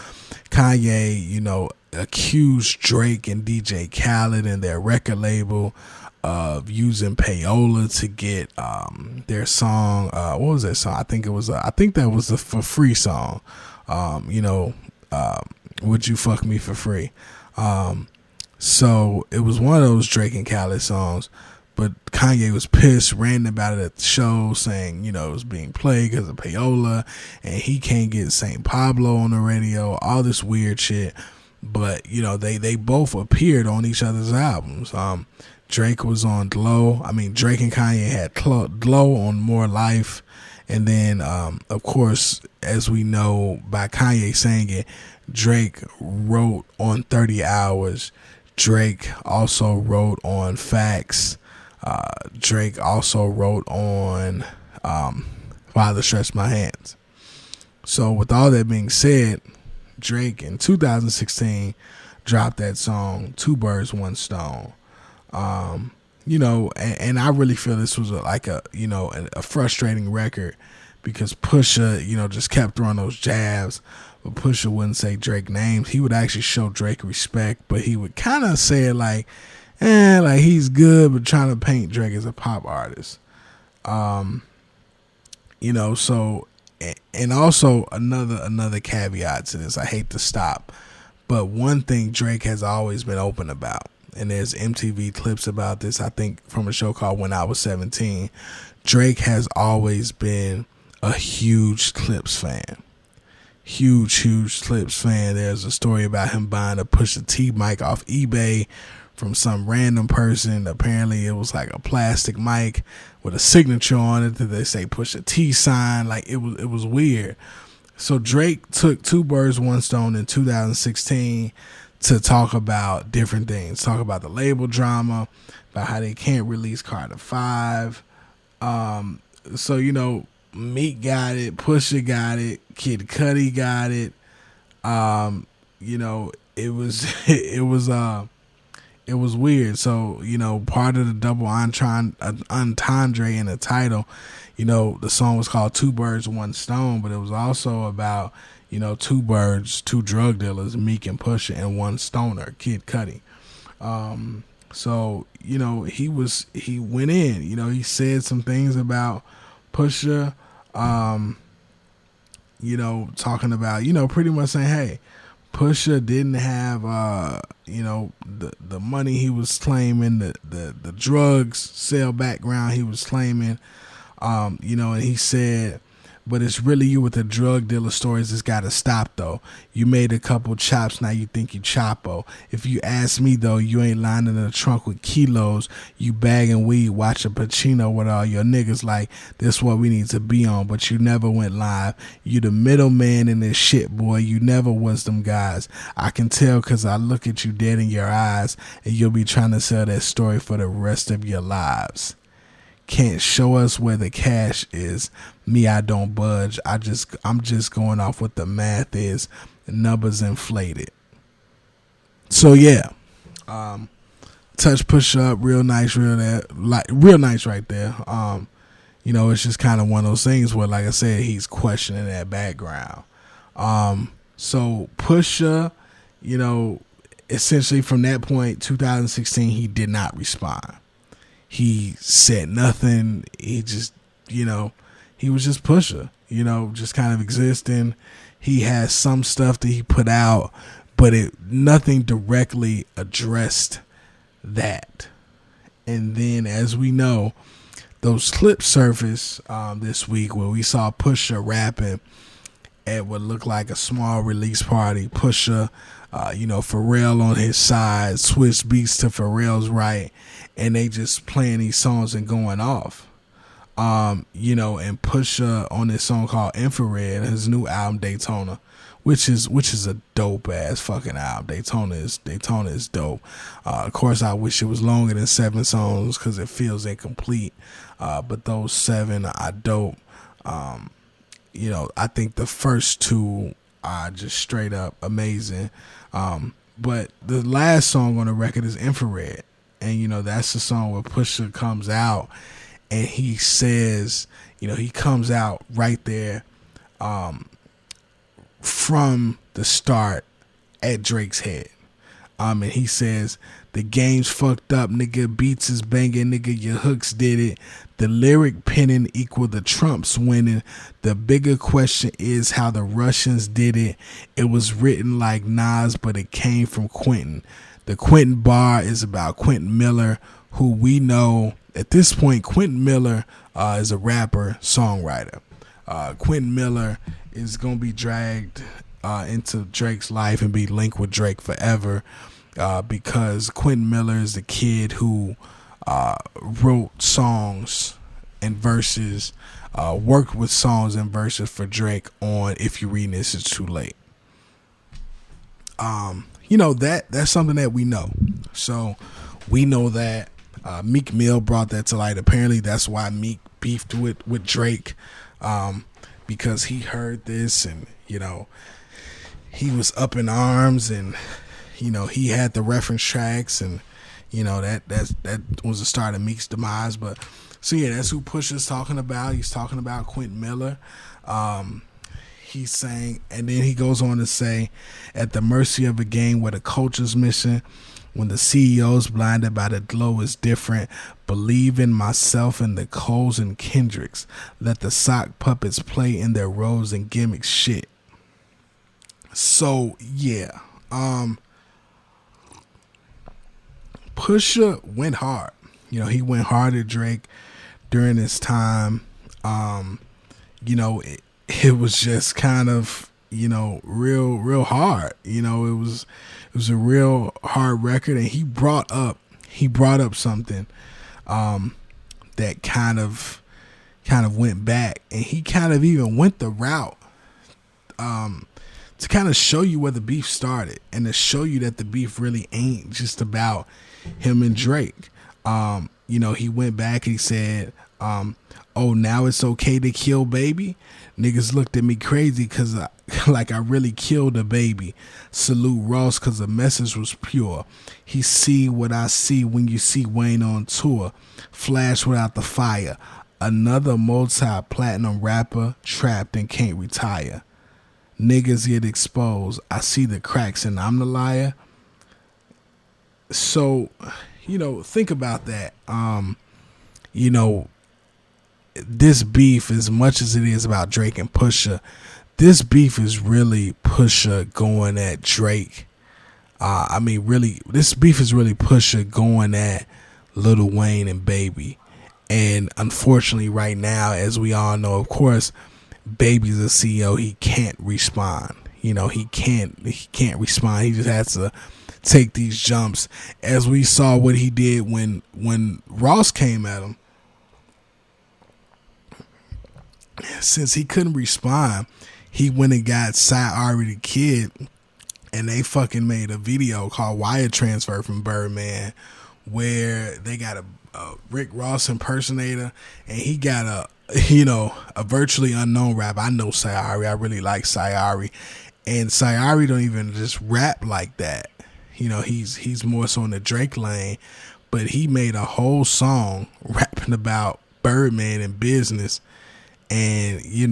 Kanye, you know, accused Drake and DJ Khaled and their record label of using payola to get their song. What was that song? I think that was the For Free song. You know, Would You Fuck Me For Free? So it was one of those Drake and Khaled songs. But Kanye was pissed, ranting about it at the show, saying, you know, it was being played because of payola, and he can't get St. Pablo on the radio, all this weird shit. But, you know, they both appeared on each other's albums. Drake was on Glow. I mean, Drake and Kanye had Glow on More Life. And then, of course, as we know by Kanye saying it, Drake wrote on 30 Hours. Drake also wrote on Facts. Drake also wrote on Father Stretch My Hands. So with all that being said, Drake in 2016 dropped that song, Two Birds, One Stone. You know, and I really feel this was a frustrating record because Pusha, you know, just kept throwing those jabs. But Pusha wouldn't say Drake names. He would actually show Drake respect, but he would kind of say it like he's good, but trying to paint Drake as a pop artist. You know, so, and also another caveat to this. I hate to stop, but one thing Drake has always been open about, and there's MTV clips about this, I think from a show called When I Was 17, Drake has always been a huge Clips fan. Huge Clips fan. There's a story about him buying a Pusha T mic off eBay from some random person. Apparently it was like a plastic mic with a signature on it that they say Pusha T signed. Like it was weird. So Drake took Two Birds, One Stone in 2016 to talk about different things. Talk about the label drama, about how they can't release Carter 5. So, you know, Meek got it, Pusha got it, Kid Cudi got it. You know, it was weird. So, you know, part of the double entendre in the title, you know, the song was called Two Birds, One Stone, but it was also about, you know, two birds, two drug dealers, Meek and Pusha, and one stoner, Kid Cudi. So, you know, he went in, you know, he said some things about Pusha, you know, talking about, you know, pretty much saying, hey, Pusha didn't have, you know, the money he was claiming, the drugs sale background he was claiming, you know, and he said, but it's really you with the drug dealer stories that's got to stop, though. You made a couple chops, now you think you Chapo. If you ask me, though, you ain't lying in the trunk with kilos. You bagging weed, watching Pacino with all your niggas like, this what we need to be on, but you never went live. You the middleman in this shit, boy. You never was them guys. I can tell because I look at you dead in your eyes, and you'll be trying to sell that story for the rest of your lives. Can't show us where the cash is. Me, I don't budge. I'm just going off what the math is. Numbers inflated. So yeah, touch Pusha up real nice, real nice right there. You know, it's just kind of one of those things where, like I said, he's questioning that background. So Pusha, you know, essentially from that point, 2016, he did not respond. He said nothing. He just, you know, he was just Pusha, you know, just kind of existing. He has some stuff that he put out, but nothing directly addressed that. And then, as we know, those clips surfaced this week where we saw Pusha rapping at what looked like a small release party. Pusha, you know, Pharrell on his side, switched beats to Pharrell's right, and they just playing these songs and going off. And Pusha on this song called Infrared, his new album Daytona, which is a dope ass fucking album. Daytona is dope. Of course, I wish it was longer than 7 songs because it feels incomplete. But those 7 are dope. I think the first 2 are just straight up amazing. But the last song on the record is Infrared, and that's the song where Pusha comes out. And he says, he comes out right there from the start at Drake's head. And he says, the game's fucked up, nigga. Beats is banging, nigga. Your hooks did it. The lyric penning equal the Trumps winning. The bigger question is how the Russians did it. It was written like Nas, but it came from Quentin. The Quentin bar is about Quentin Miller, who we know at this point. Quentin Miller is a rapper, songwriter. Quentin Miller is going to be dragged into Drake's life and be linked with Drake forever because Quentin Miller is the kid who wrote songs and verses, worked with songs and verses for Drake on If You Reading This It's Too Late. That's something that we know. So we know that Meek Mill brought that to light. Apparently that's why Meek beefed with Drake, because he heard this and he was up in arms, and he had the reference tracks, and that was the start of Meek's demise. But so yeah, that's who Pusha's talking about. He's talking about Quentin Miller. He's saying, and then he goes on to say, at the mercy of a game where the culture's missing, when the CEO's blinded by the glow is different. Believe in myself and the Coles and Kendricks. Let the sock puppets play in their roles and gimmick shit. So yeah, Pusha went hard. He went hard at Drake during this time. It was just kind of real hard. It was a real hard record, and he brought up something that kind of went back, and he kind of even went the route to kind of show you where the beef started, and to show you that the beef really ain't just about him and Drake. He went back and he said, oh, now it's okay to kill baby. Niggas looked at me crazy cause I really killed a baby. Salute Ross cause the message was pure. He see what I see when you see Wayne on tour. Flash without the fire. Another multi-platinum rapper trapped and can't retire. Niggas get exposed. I see the cracks and I'm the liar. So, think about that. This beef, as much as it is about Drake and Pusha, this beef is really Pusha going at Drake. This beef is really Pusha going at Lil Wayne and Baby. And unfortunately, right now, as we all know, of course, Baby's a CEO. He can't respond. He can't respond. He just has to take these jumps. As we saw what he did when Ross came at him. Since he couldn't respond, he went and got Ari the Kid, and they fucking made a video called Wire Transfer from Birdman, where they got a Rick Ross impersonator, and he got a virtually unknown rapper. I know Ari. I really like Ari, and Ari don't even just rap like that. He's more so in the Drake lane, but he made a whole song rapping about Birdman and business. And he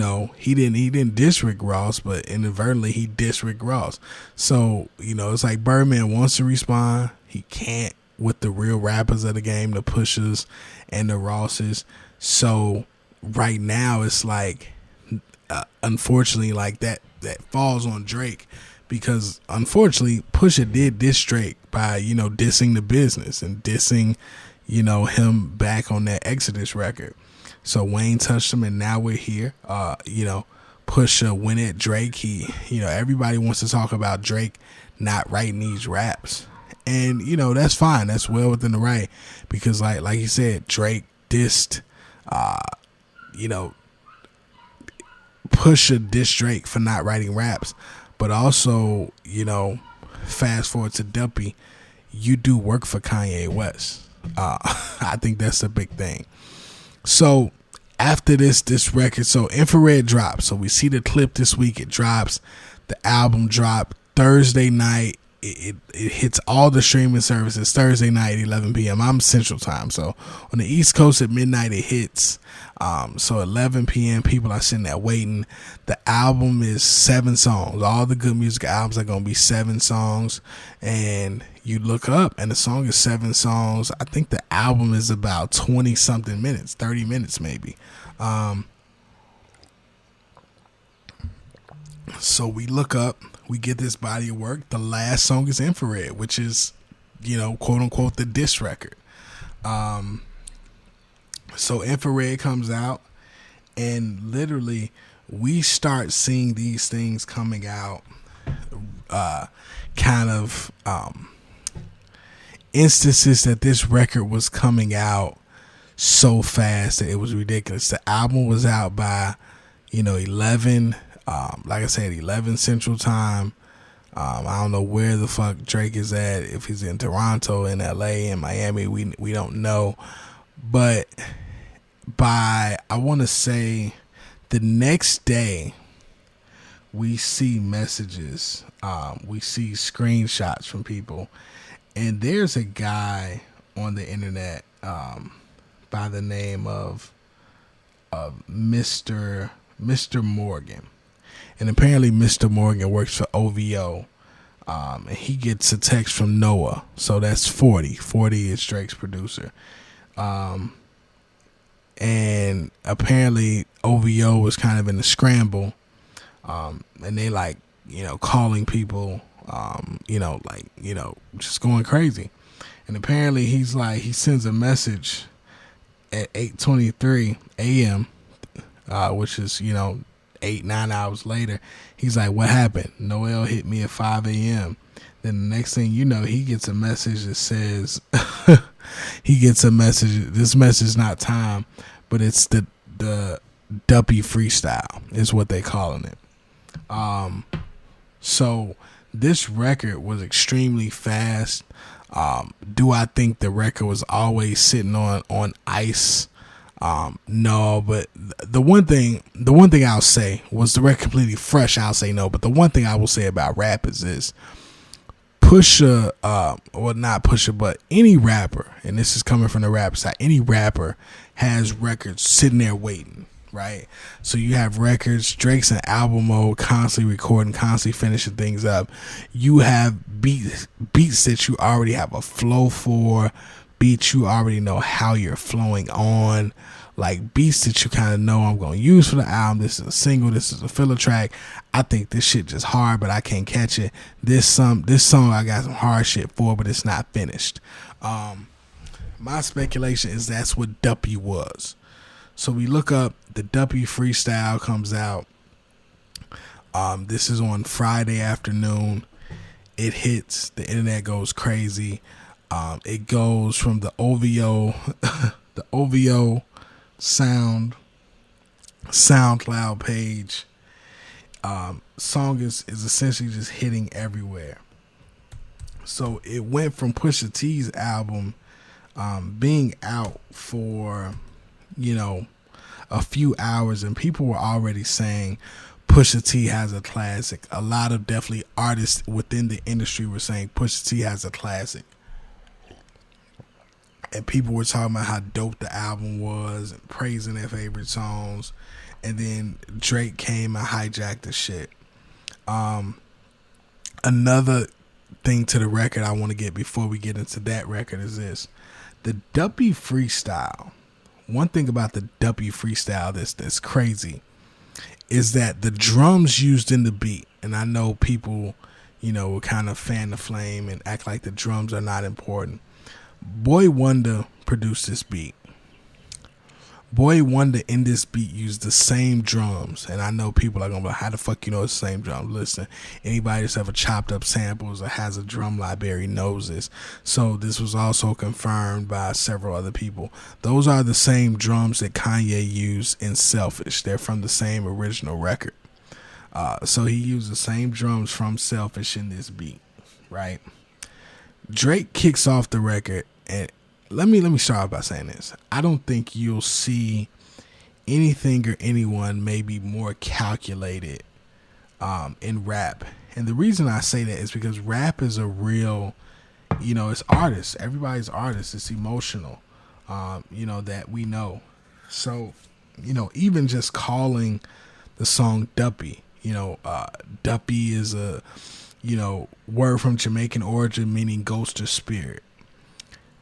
didn't diss Rick Ross, but inadvertently he dissed Rick Ross. So it's like Birdman wants to respond, he can't with the real rappers of the game, the Pushas and the Rosses. So right now it's like, unfortunately, like that falls on Drake, because unfortunately Pusha did diss Drake by dissing the business and dissing him back on that Exodus record. So Wayne touched him, and now we're here. Pusha went at Drake. Everybody wants to talk about Drake not writing these raps, and that's fine. That's well within the right, because like you said, Drake dissed you know, Pusha diss Drake for not writing raps, but also, you know, fast forward to Duppy, you do work for Kanye West. I think that's a big thing. So after this record, so Infrared drops. So we see the clip this week. It drops. The album dropped Thursday night. It hits all the streaming services Thursday night, 11 p.m. I'm Central Time. So on the East Coast at midnight, it hits. So 11 p.m. people are sitting there waiting. The album is 7 songs. All the good music albums are going to be 7 songs. And you look up and the song is 7 songs. I think the album is about 20 something minutes, 30 minutes maybe. So we look up, we get this body of work. The last song is Infrared, which is, you know, quote unquote, the diss record. So Infrared comes out, and literally we start seeing these things coming out, instances that this record was coming out so fast that it was ridiculous. The album was out by, 11, like I said, 11 Central Time. I don't know where the fuck Drake is at, if he's in Toronto, in LA, in Miami, we don't know. But by, I want to say, the next day, we see messages, we see screenshots from people, and there's a guy on the internet by the name of Mr. Morgan. And apparently Mr. Morgan works for OVO. And he gets a text from Noah. So that's 40. 40 is Drake's producer. And apparently OVO was kind of in a scramble. And they calling people, just going crazy. And apparently he sends a message at 8:23 a.m., which is, 8-9 hours later. He's like, what happened? Noel hit me at 5 a.m. Then the next thing you know, he gets a message that says, this message is not time, but it's the Duppy freestyle is what they calling it. So this record was extremely fast. Do I think the record was always sitting on ice? No, but the one thing I'll say, was the record completely fresh? I'll say no. But the one thing I will say about rap is this: Pusha, or not Pusha, but any rapper, and this is coming from the rap side, any rapper has records sitting there waiting, right? So you have records, Drake's in album mode, constantly recording, constantly finishing things up. You have beats that you already have a flow for, beats you already know how you're flowing on, like beats that you kind of know I'm going to use for the album. This is a single, this is a filler track. I think this shit just hard, but I can't catch it. This song I got some hard shit for, but it's not finished. My speculation is that's what Duppy was. So we look up, the Duppy freestyle comes out. This is on Friday afternoon. It hits, the internet goes crazy. It goes from the OVO, the OVO SoundCloud page. Song is essentially just hitting everywhere. So it went from Pusha T's album being out for, a few hours, and people were already saying Pusha T has a classic. A lot of definitely artists within the industry were saying Pusha T has a classic. And people were talking about how dope the album was and praising their favorite songs. And then Drake came and hijacked the shit. Another thing to the record I want to get before we get into that record is this. The Duppy freestyle. One thing about the Duppy freestyle that's crazy is that the drums used in the beat, and I know people, will kind of fan the flame and act like the drums are not important. Boy Wonder produced this beat. Boy Wonder in this beat used the same drums, and I know people are gonna be like, how the fuck you know it's the same drums? Listen, anybody that's ever chopped up samples or has a drum library knows this. So this was also confirmed by several other people. Those are the same drums that Kanye used in Selfish. They're from the same original record. So he used the same drums from Selfish in this beat, right? Drake kicks off the record, and let me start off by saying this. I don't think you'll see anything or anyone maybe more calculated in rap. And the reason I say that is because rap is a real, it's artists. Everybody's artist. It's emotional, that we know. So, even just calling the song Duppy, Duppy is a, word from Jamaican origin meaning ghost or spirit.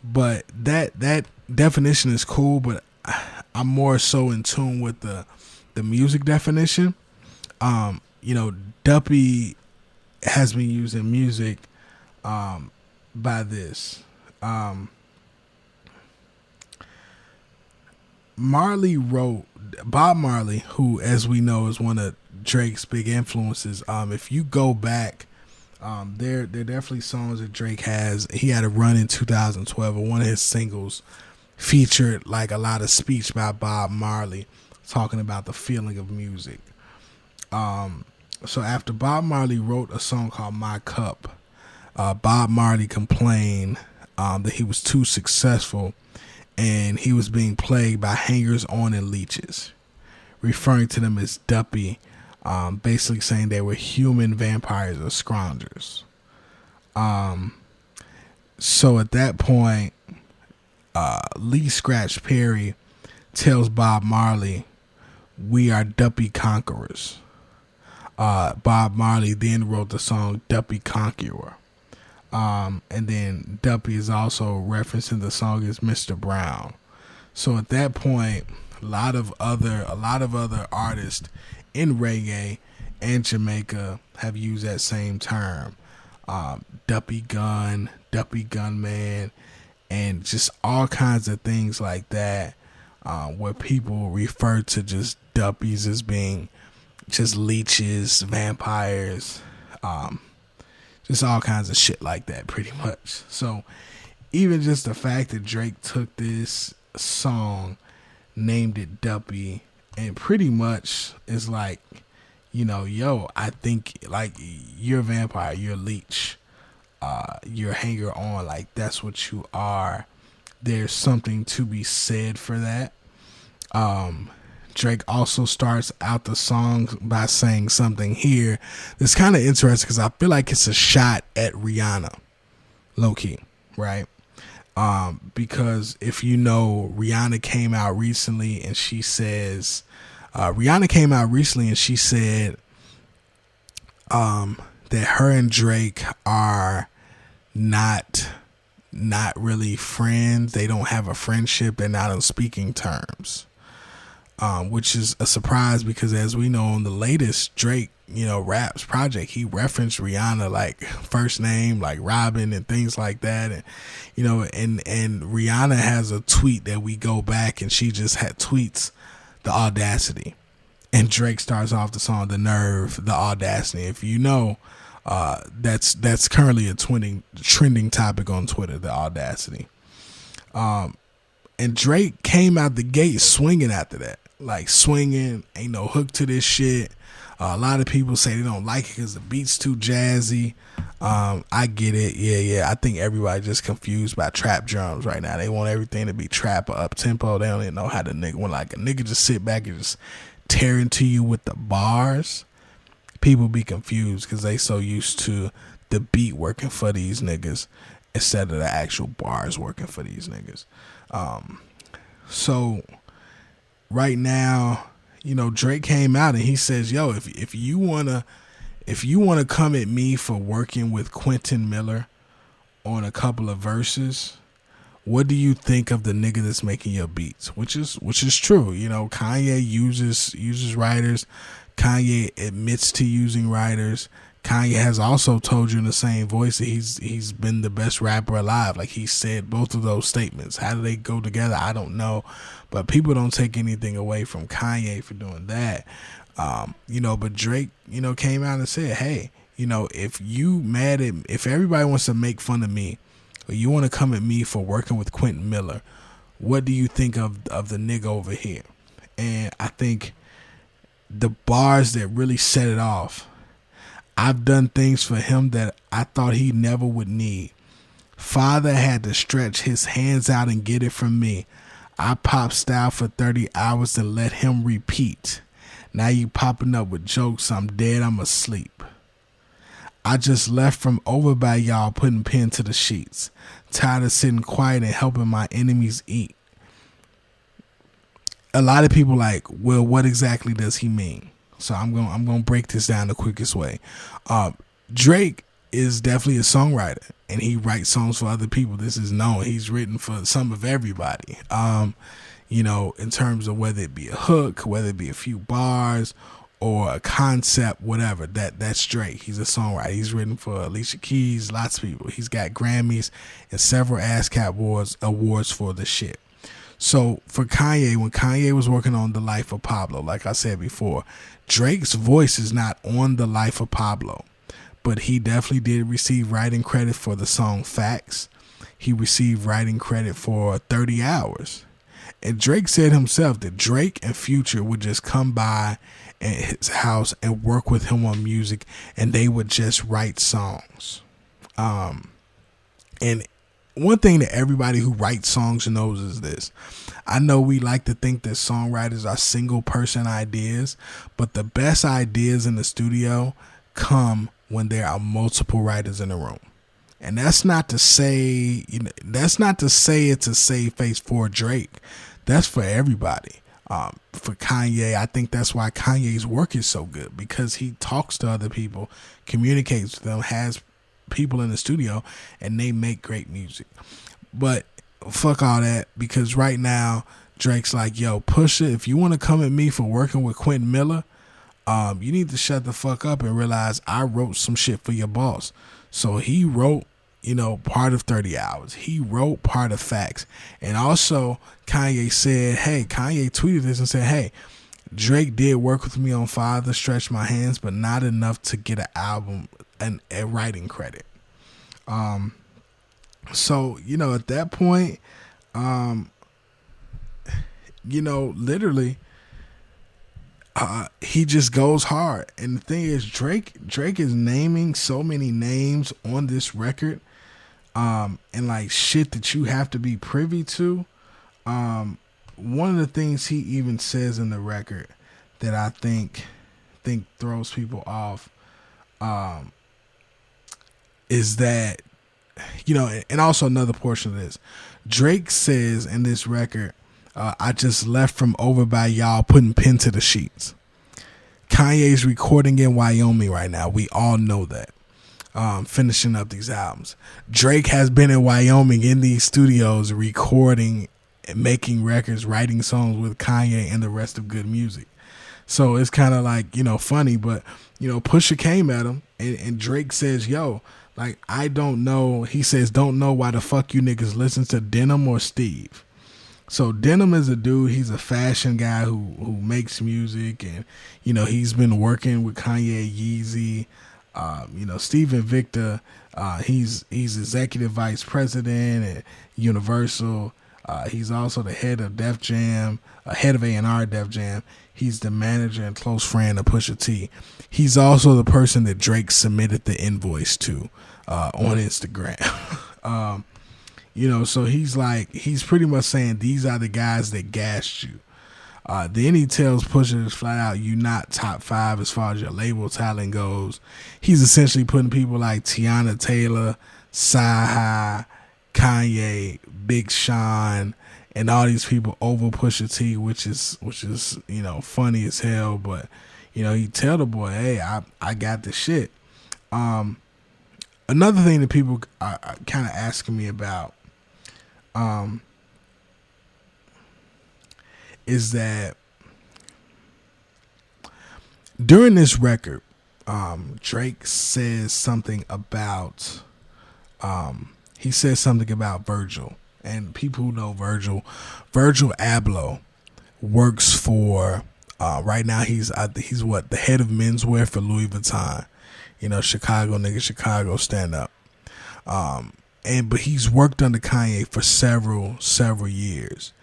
But that definition is cool, but I'm more so in tune with the music definition. Duppy has been used in music by this. Bob Marley, who, as we know, is one of Drake's big influences. If you go back, there are definitely songs that Drake has. He had a run in 2012, and one of his singles featured like a lot of speech by Bob Marley talking about the feeling of music. So after Bob Marley wrote a song called My Cup, Bob Marley complained that he was too successful and he was being plagued by hangers-on and leeches, referring to them as Duppy, basically saying they were human vampires or scroungers. So at that point, Lee Scratch Perry tells Bob Marley, "We are Duppy conquerors." Bob Marley then wrote the song Duppy Conqueror. And then Duppy is also referenced in the song as Mr. Brown. So at that point, a lot of other artists in reggae and Jamaica have used that same term. Duppy Gun, Duppy Gunman, and just all kinds of things like that, where people refer to just Duppies as being just leeches, vampires, just all kinds of shit like that, pretty much. So even just the fact that Drake took this song, named it Duppy, and pretty much is like, I think like you're a vampire, you're a leech, you're a hanger on, like that's what you are. There's something to be said for that. Drake also starts out the song by saying something here that's kind of interesting because I feel like it's a shot at Rihanna, low key, right? Because if you know, Rihanna came out recently and she said that her and Drake are not really friends. They don't have a friendship. They're not on speaking terms. Which is a surprise because, as we know, on the latest Drake, Raps project, he referenced Rihanna like first name, like Robin and things like that. And, and Rihanna has a tweet that we go back and she just had tweets the audacity. And Drake starts off the song, the nerve, the audacity. If you know, that's currently a trending topic on Twitter, the audacity. And Drake came out the gate swinging after that. Like swinging, ain't no hook to this shit. A lot of people say they don't like it because the beat's too jazzy. I get it. Yeah. I think everybody just confused by trap drums right now. They want everything to be trap or up tempo. They don't even know how to when like a nigga just sit back and just tear into you with the bars. People be confused because they so used to the beat working for these niggas instead of the actual bars working for these niggas. So right now, Drake came out and he says, "Yo, if you wanna come at me for working with Quentin Miller on a couple of verses, what do you think of the nigga that's making your beats?" Which is true. Kanye uses writers. Kanye admits to using writers. Kanye has also told you in the same voice that he's been the best rapper alive. Like, he said both of those statements. How do they go together? I don't know, but people don't take anything away from Kanye for doing that. But Drake, came out and said, hey, if everybody wants to make fun of me, or you want to come at me for working with Quentin Miller, what do you think of the nigga over here? And I think the bars that really set it off: I've done things for him that I thought he never would need. Father had to stretch his hands out and get it from me. I pop style for 30 hours and let him repeat. Now you popping up with jokes, I'm dead, I'm asleep. I just left from over by y'all putting pen to the sheets. Tired of sitting quiet and helping my enemies eat. A lot of people like, well, what exactly does he mean? So I'm gonna break this down the quickest way. Drake is definitely a songwriter, and he writes songs for other people. This is known. He's written for some of everybody. In terms of whether it be a hook, whether it be a few bars, or a concept, whatever. That's Drake. He's a songwriter. He's written for Alicia Keys, lots of people. He's got Grammys and several ASCAP awards for the shit. So for Kanye, when Kanye was working on The Life of Pablo, like I said before, Drake's voice is not on The Life of Pablo, but he definitely did receive writing credit for the song Facts. He received writing credit for 30 Hours. And Drake said himself that Drake and Future would just come by at his house and work with him on music, and they would just write songs. And one thing that everybody who writes songs knows is this. I know we like to think that songwriters are single person ideas, but the best ideas in the studio come when there are multiple writers in the room. And that's not to say, it's a save face for Drake. That's for everybody. For Kanye, I think that's why Kanye's work is so good, because he talks to other people, communicates with them, has people in the studio, and they make great music. But fuck all that, because right now Drake's like, yo, Pusha, if you want to come at me for working with Quentin Miller, you need to shut the fuck up and realize I wrote some shit for your boss. So he wrote, part of 30 Hours. He wrote part of Facts. And also Kanye tweeted this and said, hey, Drake did work with me on Father, Stretch My Hands, but not enough to get an album and a writing credit. So, at that point, literally, he just goes hard. And the thing is, Drake is naming so many names on this record, and like shit that you have to be privy to. One of the things he even says in the record that I think throws people off, is that, and also another portion of this, Drake says in this record, I just left from over by y'all putting pen to the sheets. Kanye's recording in Wyoming right now. We all know that. Finishing up these albums. Drake has been in Wyoming in these studios recording and making records, writing songs with Kanye and the rest of Good Music. So it's kind of like, funny, but, Pusha came at him, and Drake says, yo, like, I don't know. He says, don't know why the fuck you niggas listen to Denim or Steve. So Denim is a dude, he's a fashion guy who makes music, and, he's been working with Kanye, Yeezy, Steven Victor, he's executive vice president at Universal. He's also the head of Def Jam, head of A&R Def Jam. He's the manager and close friend of Pusha T. He's also the person that Drake submitted the invoice to on Instagram. So he's pretty much saying these are the guys that gassed you. Then he tells Pusha flat out, you not top 5 as far as your label talent goes. He's essentially putting people like Tiana Taylor, Sci-Hi, Kanye, Big Sean, and all these people over Pusha T, which is funny as hell. But he tell the boy, hey, I got the shit. Another thing that people are kind of asking me about is that during this record, Drake says something about he says something about Virgil, and people who know Virgil Abloh works for right now he's what, the head of menswear for Louis Vuitton. You know, Chicago nigga, Chicago stand up. And but he's worked under Kanye for several years.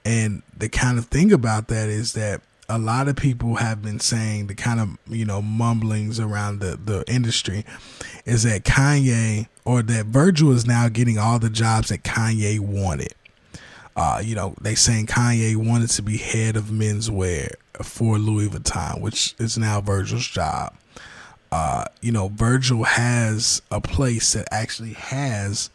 And the kind of thing about that is that a lot of people have been saying, the kind of, you know, mumblings around the industry is that Kanye, or that Virgil is now getting all the jobs that Kanye wanted. You know, they saying Kanye wanted to be head of menswear for Louis Vuitton, which is now Virgil's job. You know, Virgil has a place that actually has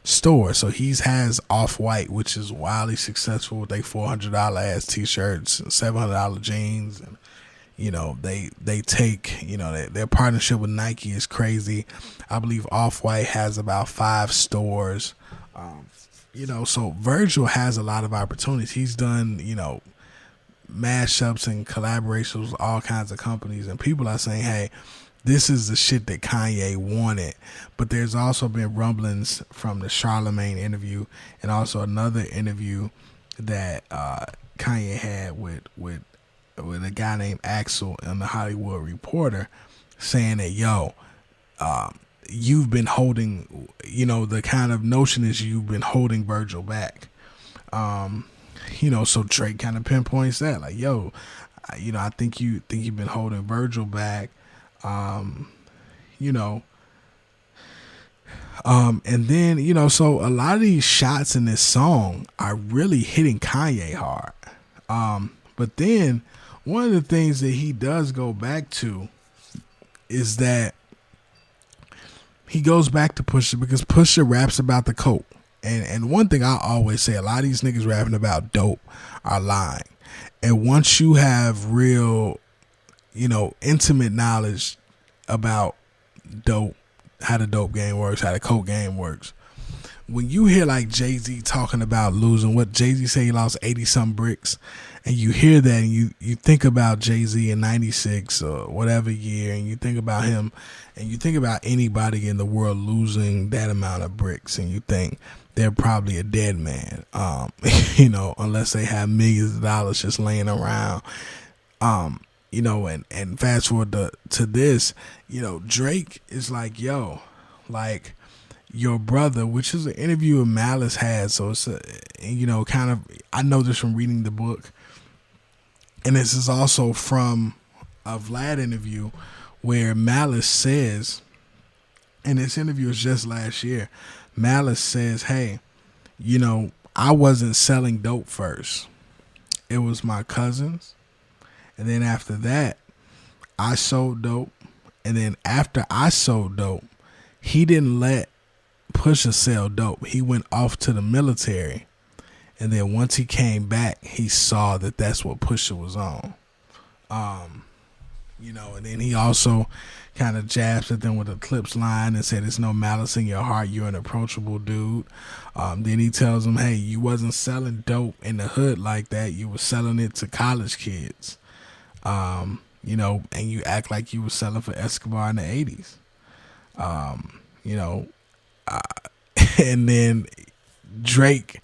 stores. So he has Off-White, which is wildly successful with their $400 ass t-shirts and $700 jeans. And, you know, they take, you know, their partnership with Nike is crazy. I believe Off-White has about 5 stores. You know, so Virgil has a lot of opportunities. He's done, you know, mashups and collaborations with all kinds of companies, and people are saying, hey, this is the shit that Kanye wanted. But there's also been rumblings from the Charlemagne interview, and also another interview that Kanye had with a guy named Axel on the Hollywood Reporter, saying that, yo, you've been holding, you know, the kind of notion is you've been holding Virgil back. You know, so Drake kind of pinpoints that, like, yo, you know, I think you've been holding Virgil back. You know, and then, you know, so a lot of these shots in this song are really hitting Kanye hard. But then one of the things that he does go back to is that he goes back to Pusha, because Pusha raps about the coke. And one thing I always say, a lot of these niggas rapping about dope are lying. And once you have real, you know, intimate knowledge about dope, how the dope game works, how the coke game works, when you hear like Jay-Z talking about losing, what Jay-Z say, he lost 80 some bricks, and you hear that and you think about Jay-Z in 96 or whatever year, and you think about him, and you think about anybody in the world losing that amount of bricks, and you think they're probably a dead man, you know, unless they have millions of dollars just laying around. You know, and fast forward to this, you know, Drake is like, yo, like, your brother, which is an interview Malice had, so it's you know, kind of, I know this from reading the book, and this is also from a Vlad interview where Malice says, and this interview was just last year, Malice says, hey, you know, I wasn't selling dope first. It was my cousins. And then after that, I sold dope. And then after I sold dope, he didn't let Pusha sell dope. He went off to the military. And then once he came back, he saw that that's what Pusha was on. You know, and then he also kind of jabs at them with a Clips line and said, there's no malice in your heart. You're an approachable dude. Then he tells them, hey, you wasn't selling dope in the hood like that. You were selling it to college kids. You know, and you act like you were selling for Escobar in the 80s. You know, and then Drake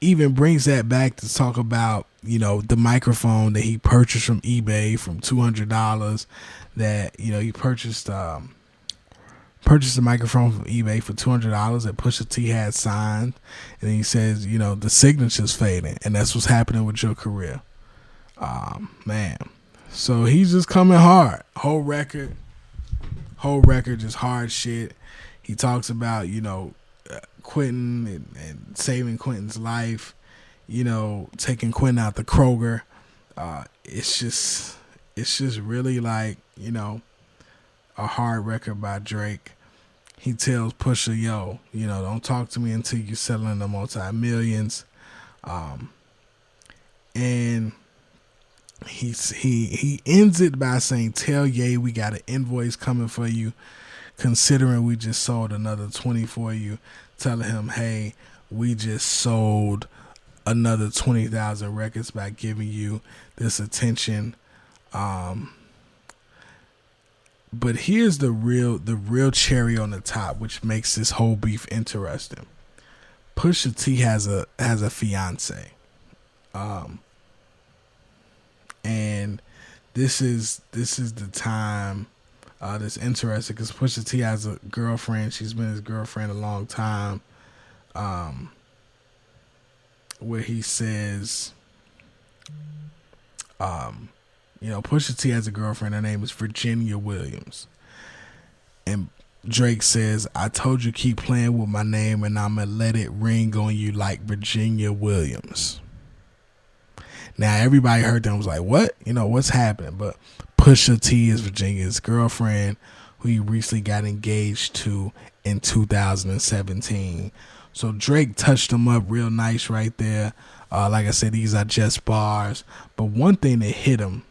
even brings that back to talk about, you know, the microphone that he purchased from eBay from $200, that, you know, he purchased the microphone from eBay for $200 that Pusha T had signed. And then he says, you know, the signature's fading, and that's what's happening with your career. Man. So he's just coming hard. Whole record just hard shit. He talks about, you know, Quentin and saving Quentin's life, you know, taking Quentin out the Kroger. It's just really like, you know, a hard record by Drake. He tells Pusha, yo, you know, don't talk to me until you're selling the multi-millions. And he ends it by saying, tell Ye we got an invoice coming for you, considering we just sold another 20 for you. Telling him, hey, we just sold another 20,000 records by giving you this attention. But here's the real cherry on the top, which makes this whole beef interesting. Pusha T has a fiance, um, and this is the time that's interesting because Pusha T has a girlfriend. She's been his girlfriend a long time. Um, where he says, Pusha T has a girlfriend. Her name is Virginia Williams, and Drake says, "I told you keep playing with my name, and I'ma let it ring on you like Virginia Williams." Now everybody heard that and was like, "What? What's happening?" But Pusha T is Virginia's girlfriend, who he recently got engaged to in 2017. So Drake touched him up real nice right there. Like I said, these are just bars. But one thing that hit him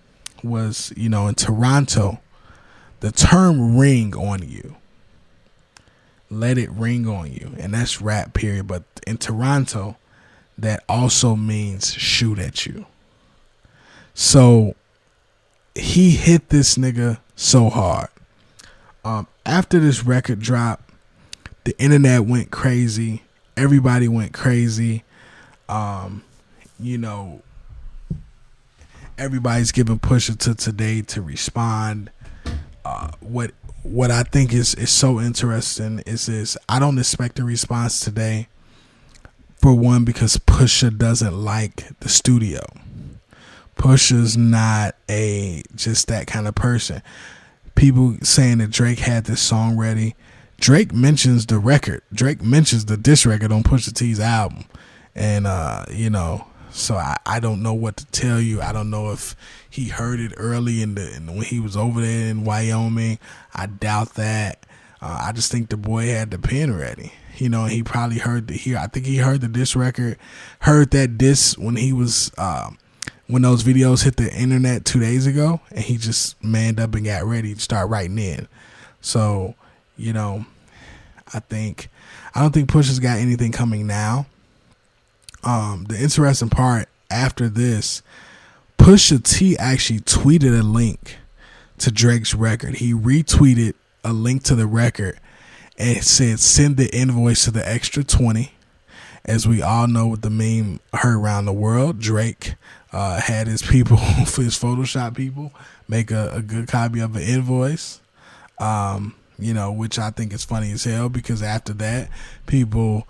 was, in Toronto, the term "ring on you," let it ring on you, and that's rap period. But in Toronto, that also means shoot at you. So he hit this nigga so hard. After this record dropped, the internet went crazy. Everybody went crazy. You know, everybody's giving Pusha to today to respond. What I think is so interesting is this. I don't expect a response today. For one, because Pusha doesn't like the studio. Pusha's not just that kind of person. People saying that Drake had this song ready. Drake mentions the record. Drake mentions the diss record on Pusha T's album. And, so I don't know what to tell you. I don't know if he heard it early when he was over there in Wyoming. I doubt that. I just think the boy had the pen ready. He probably I think he heard the diss record, heard that diss when he was, when those videos hit the internet 2 days ago, and he just manned up and got ready to start writing in. So, I don't think Pusha's got anything coming now. The interesting part after this, Pusha T actually tweeted a link to Drake's record. He retweeted a link to the record and said, "Send the invoice to the extra 20." As we all know, with the meme heard around the world, Drake had his people, his Photoshop people, make a good copy of an invoice. Which I think is funny as hell, because after that, people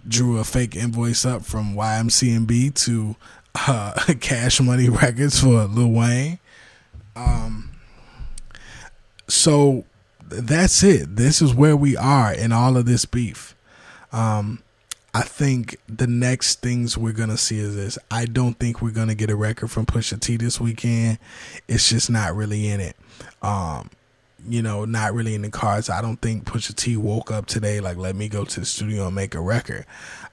drew a fake invoice up from YMCMB to Cash Money Records for Lil Wayne. So that's it. This is where we are in all of this beef. I think the next things we're going to see is this. I don't think we're going to get a record from Pusha T this weekend. It's just not really in it. Not really in the cards. I don't think Pusha T woke up today like, let me go to the studio and make a record.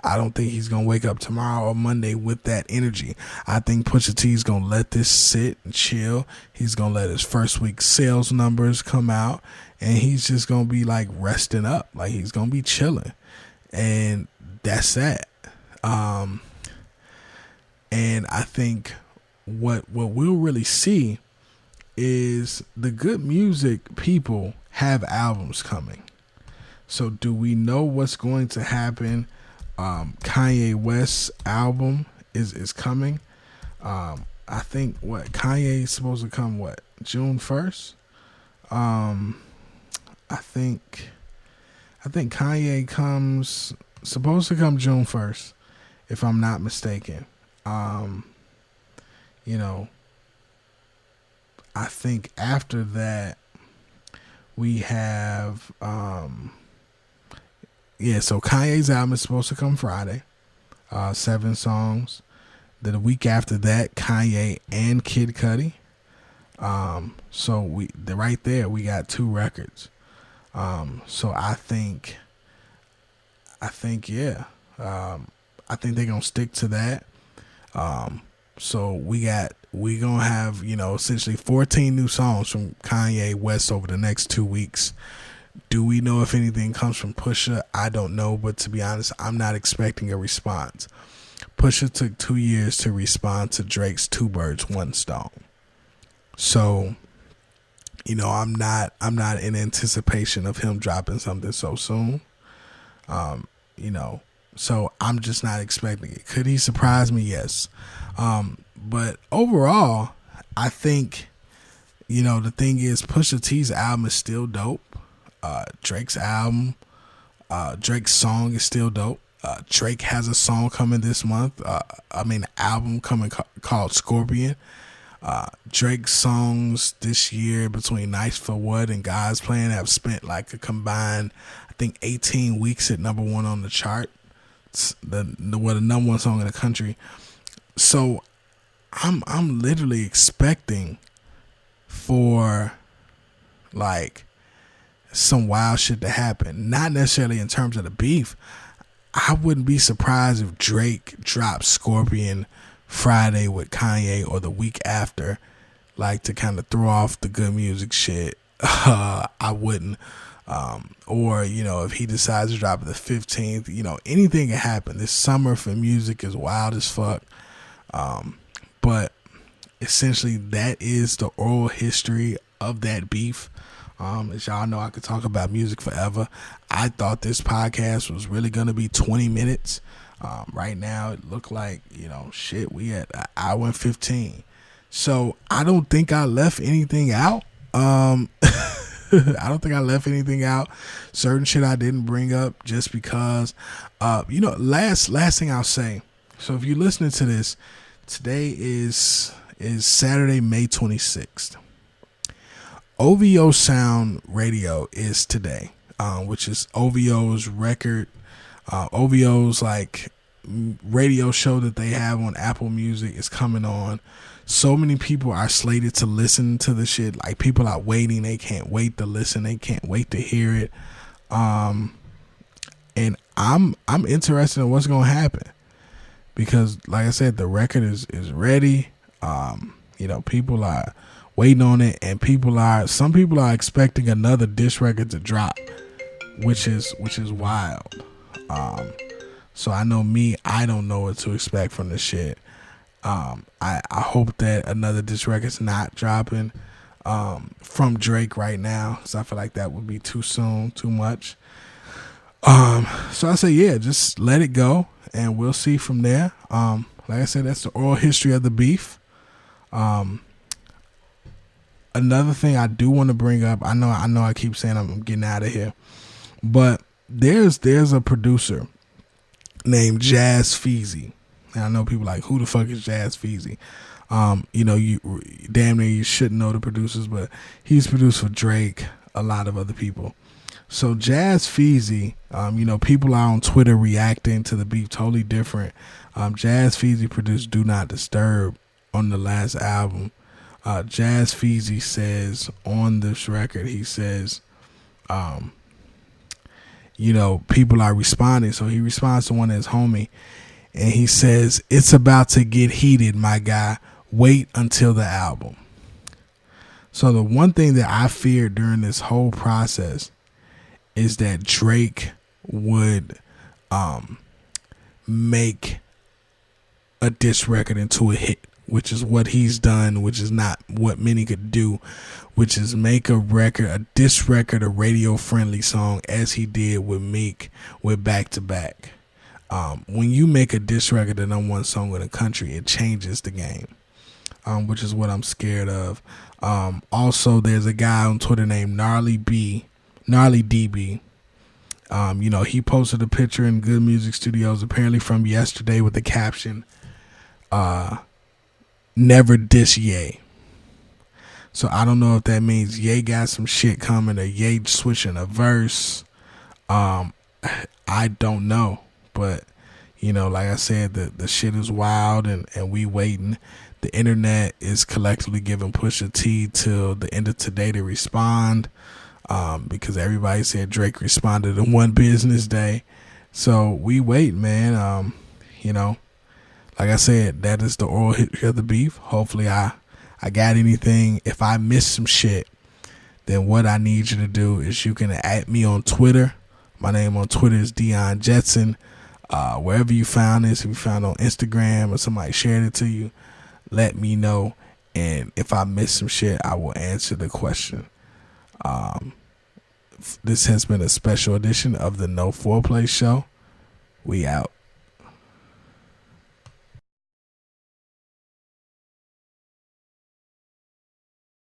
I don't think he's going to wake up tomorrow or Monday with that energy. I think Pusha T's going to let this sit and chill. He's going to let his first week sales numbers come out, and he's just going to be like resting up. Like, he's going to be chilling. And that's that. And I think what we'll really see is the good music people have albums coming. So do we know what's going to happen? Kanye West's album is coming. I think Kanye's supposed to come June 1st? I think Kanye supposed to come June 1st, if I'm not mistaken. I think after that we have so Kanye's album is supposed to come Friday, 7 songs. Then the week after that, Kanye and Kid Cudi. So right there we got 2 records. So I think they're gonna stick to that. So we gonna have, essentially 14 new songs from Kanye West over the next 2 weeks. Do we know if anything comes from Pusha? I don't know, but to be honest, I'm not expecting a response. Pusha took 2 years to respond to Drake's Two Birds, One Stone. So I'm not in anticipation of him dropping something so soon. You know, so I'm just not expecting it. Could he surprise me? Yes. But overall, I think, the thing is, Pusha T's album is still dope. Drake's album, Drake's song is still dope. Drake has a song coming this month. Album coming called Scorpion. Drake's songs this year between Nice for What and God's Plan have spent like a combined, I think, 18 weeks at number one on the chart. It's the number one song in the country. So I'm literally expecting for like some wild shit to happen. Not necessarily in terms of the beef. I wouldn't be surprised if Drake drops Scorpion Friday with Kanye or the week after, like to kind of throw off the good music shit. I wouldn't. Or, if he decides to drop it the 15th, anything can happen. This summer for music is wild as fuck. But essentially that is the oral history of that beef. As y'all know, I could talk about music forever. I thought this podcast was really going to be 20 minutes. Right now it looked like, we at an hour and 15. So I don't think I left anything out. I don't think I left anything out. Certain shit I didn't bring up just because, last thing I'll say. So if you're listening to this, today is Saturday, May 26th. OVO Sound Radio is today, which is OVO's record. OVO's like radio show that they have on Apple Music is coming on. So many people are slated to listen to the shit. Like, people are waiting. They can't wait to listen. They can't wait to hear it. And I'm interested in what's gonna happen, because like I said, the record is ready. People are waiting on it, and some people are expecting another diss record to drop, which is wild. So I know me, I don't know what to expect from this shit. I hope that another diss record's not dropping from Drake right now, because I feel like that would be too soon, too much. So I say, yeah, just let it go, and we'll see from there. Like I said, that's the oral history of the beef. Another thing I do want to bring up, I know I keep saying I'm getting out of here, but there's a producer named Jazz Feezy. And I know people like, who the fuck is Jazz Feezy? You damn near you shouldn't know the producers, but he's produced for Drake, a lot of other people. So Jazz Feezy, people are on Twitter reacting to the beef totally different. Jazz Feezy produced Do Not Disturb on the last album. Jazz Feezy says on this record, he says, people are responding. So he responds to one of his homie, and he says, "It's about to get heated, my guy. Wait until the album." So the one thing that I feared during this whole process is that Drake would make a diss record into a hit, which is what he's done, which is not what many could do, which is make a diss record, a radio friendly song, as he did with Meek with Back to Back. When you make a diss record, the number one song in the country, it changes the game, which is what I'm scared of. Also, there's a guy on Twitter named Gnarly DB. He posted a picture in Good Music Studios, apparently from yesterday, with the caption, "Never diss Ye." So I don't know if that means Ye got some shit coming, or Ye switching a verse. I don't know. But, like I said, the shit is wild, and we waiting. The internet is collectively giving Pusha T till the end of today to respond, because everybody said Drake responded in one business day. So we wait, man. Like I said, that is the oral history of the beef. Hopefully I got anything. If I missed some shit, then what I need you to do is you can add me on Twitter. My name on Twitter is Dion Jetson. Wherever you found this, if you found it on Instagram or somebody shared it to you, let me know. And if I miss some shit, I will answer the question. This has been a special edition of the No Foreplay Show. We out.